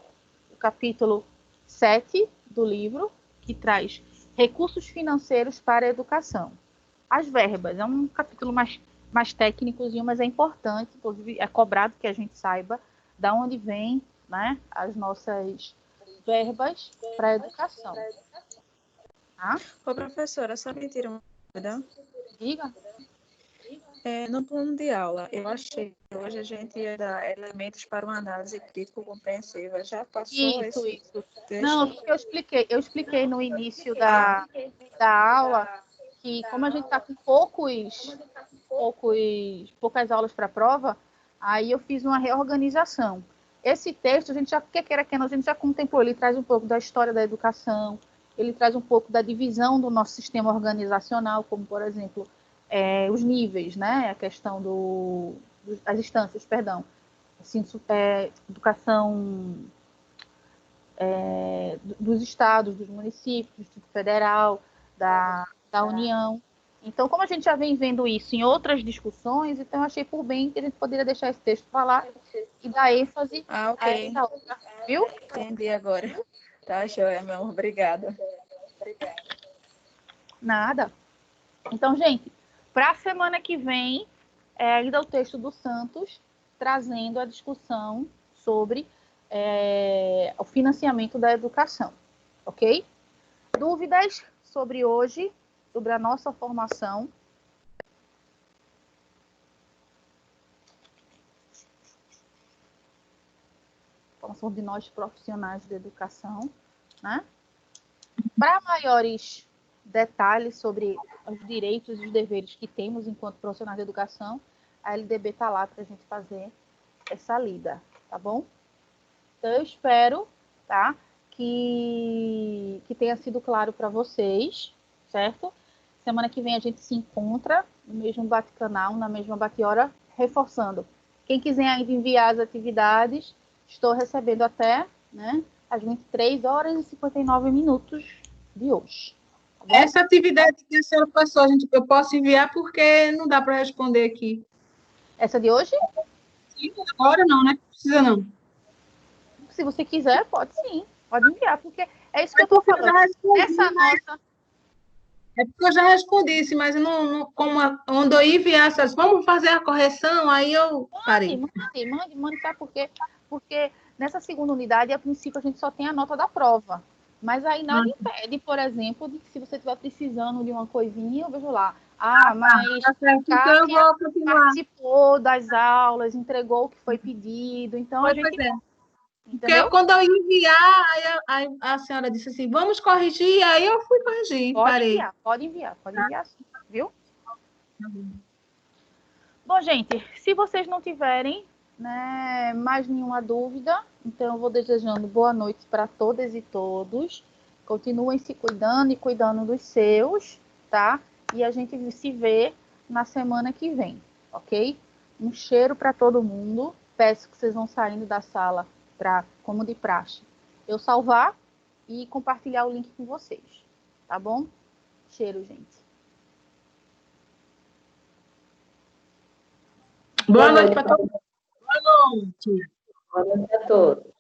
o capítulo 7 do livro, que traz recursos financeiros para a educação. As verbas, é um capítulo mais técnicozinho, mas é importante, inclusive é cobrado que a gente saiba da onde vem, né, as nossas verbas para a educação. Tá? Ô, professora, só me tira uma dúvida. Diga. No plano de aula, eu achei que hoje a gente ia dar elementos para uma análise crítico-compreensiva. Já passou Isso. texto? Não, eu expliquei no início da aula que, como a gente está com poucas aulas para a prova, aí eu fiz uma reorganização. Esse texto, a gente já contemplou, ele traz um pouco da história da educação, ele traz um pouco da divisão do nosso sistema organizacional, como, por exemplo, os níveis, né? A questão as instâncias, perdão. Assim, educação dos estados, dos municípios, do Distrito Federal, da União. Então, como a gente já vem vendo isso em outras discussões, então eu achei por bem que a gente poderia deixar esse texto para lá e dar ênfase a essa outra, viu? Entendi agora. Tá, joia, meu amor. Obrigada. Nada. Então, gente, para a semana que vem, ainda o texto do Santos, trazendo a discussão sobre o financiamento da educação, ok? Dúvidas sobre hoje, sobre a nossa formação? Formação de nós profissionais de educação, né? Para maiores detalhes sobre os direitos e os deveres que temos enquanto profissionais de educação, a LDB está lá para a gente fazer essa lida, tá bom? Então, eu espero, tá, que tenha sido claro para vocês, certo? Semana que vem a gente se encontra no mesmo bate-canal, na mesma bate-hora, reforçando. Quem quiser ainda enviar as atividades, estou recebendo até, né, às 23 horas e 59 minutos de hoje. Tá bom? Essa atividade que a senhora passou, eu posso enviar porque não dá para responder aqui. Essa de hoje? Sim, agora não, né? Precisa não. Se você quiser, pode sim. Pode enviar, porque é isso que eu estou falando. Essa nossa... É porque eu já respondi, mas quando eu enviasse, vamos fazer a correção, aí eu parei. Mande, sabe por quê? Porque nessa segunda unidade, a princípio, a gente só tem a nota da prova. Mas aí nada impede, por exemplo, de que se você estiver precisando de uma coisinha, eu vejo lá. Mas Kátia participou das aulas, entregou o que foi pedido, então a gente... Porque quando eu enviar, aí a senhora disse assim, vamos corrigir, aí eu fui corrigir, parei. Pode enviar sim, viu? Bom, gente, se vocês não tiverem, né, mais nenhuma dúvida, então eu vou desejando boa noite para todas e todos. Continuem se cuidando e cuidando dos seus, tá? E a gente se vê na semana que vem, ok? Um cheiro para todo mundo. Peço que vocês vão saindo da sala para, como de praxe, eu salvar e compartilhar o link com vocês, tá bom? Cheiro, gente. Boa noite para todos. Boa noite a todos.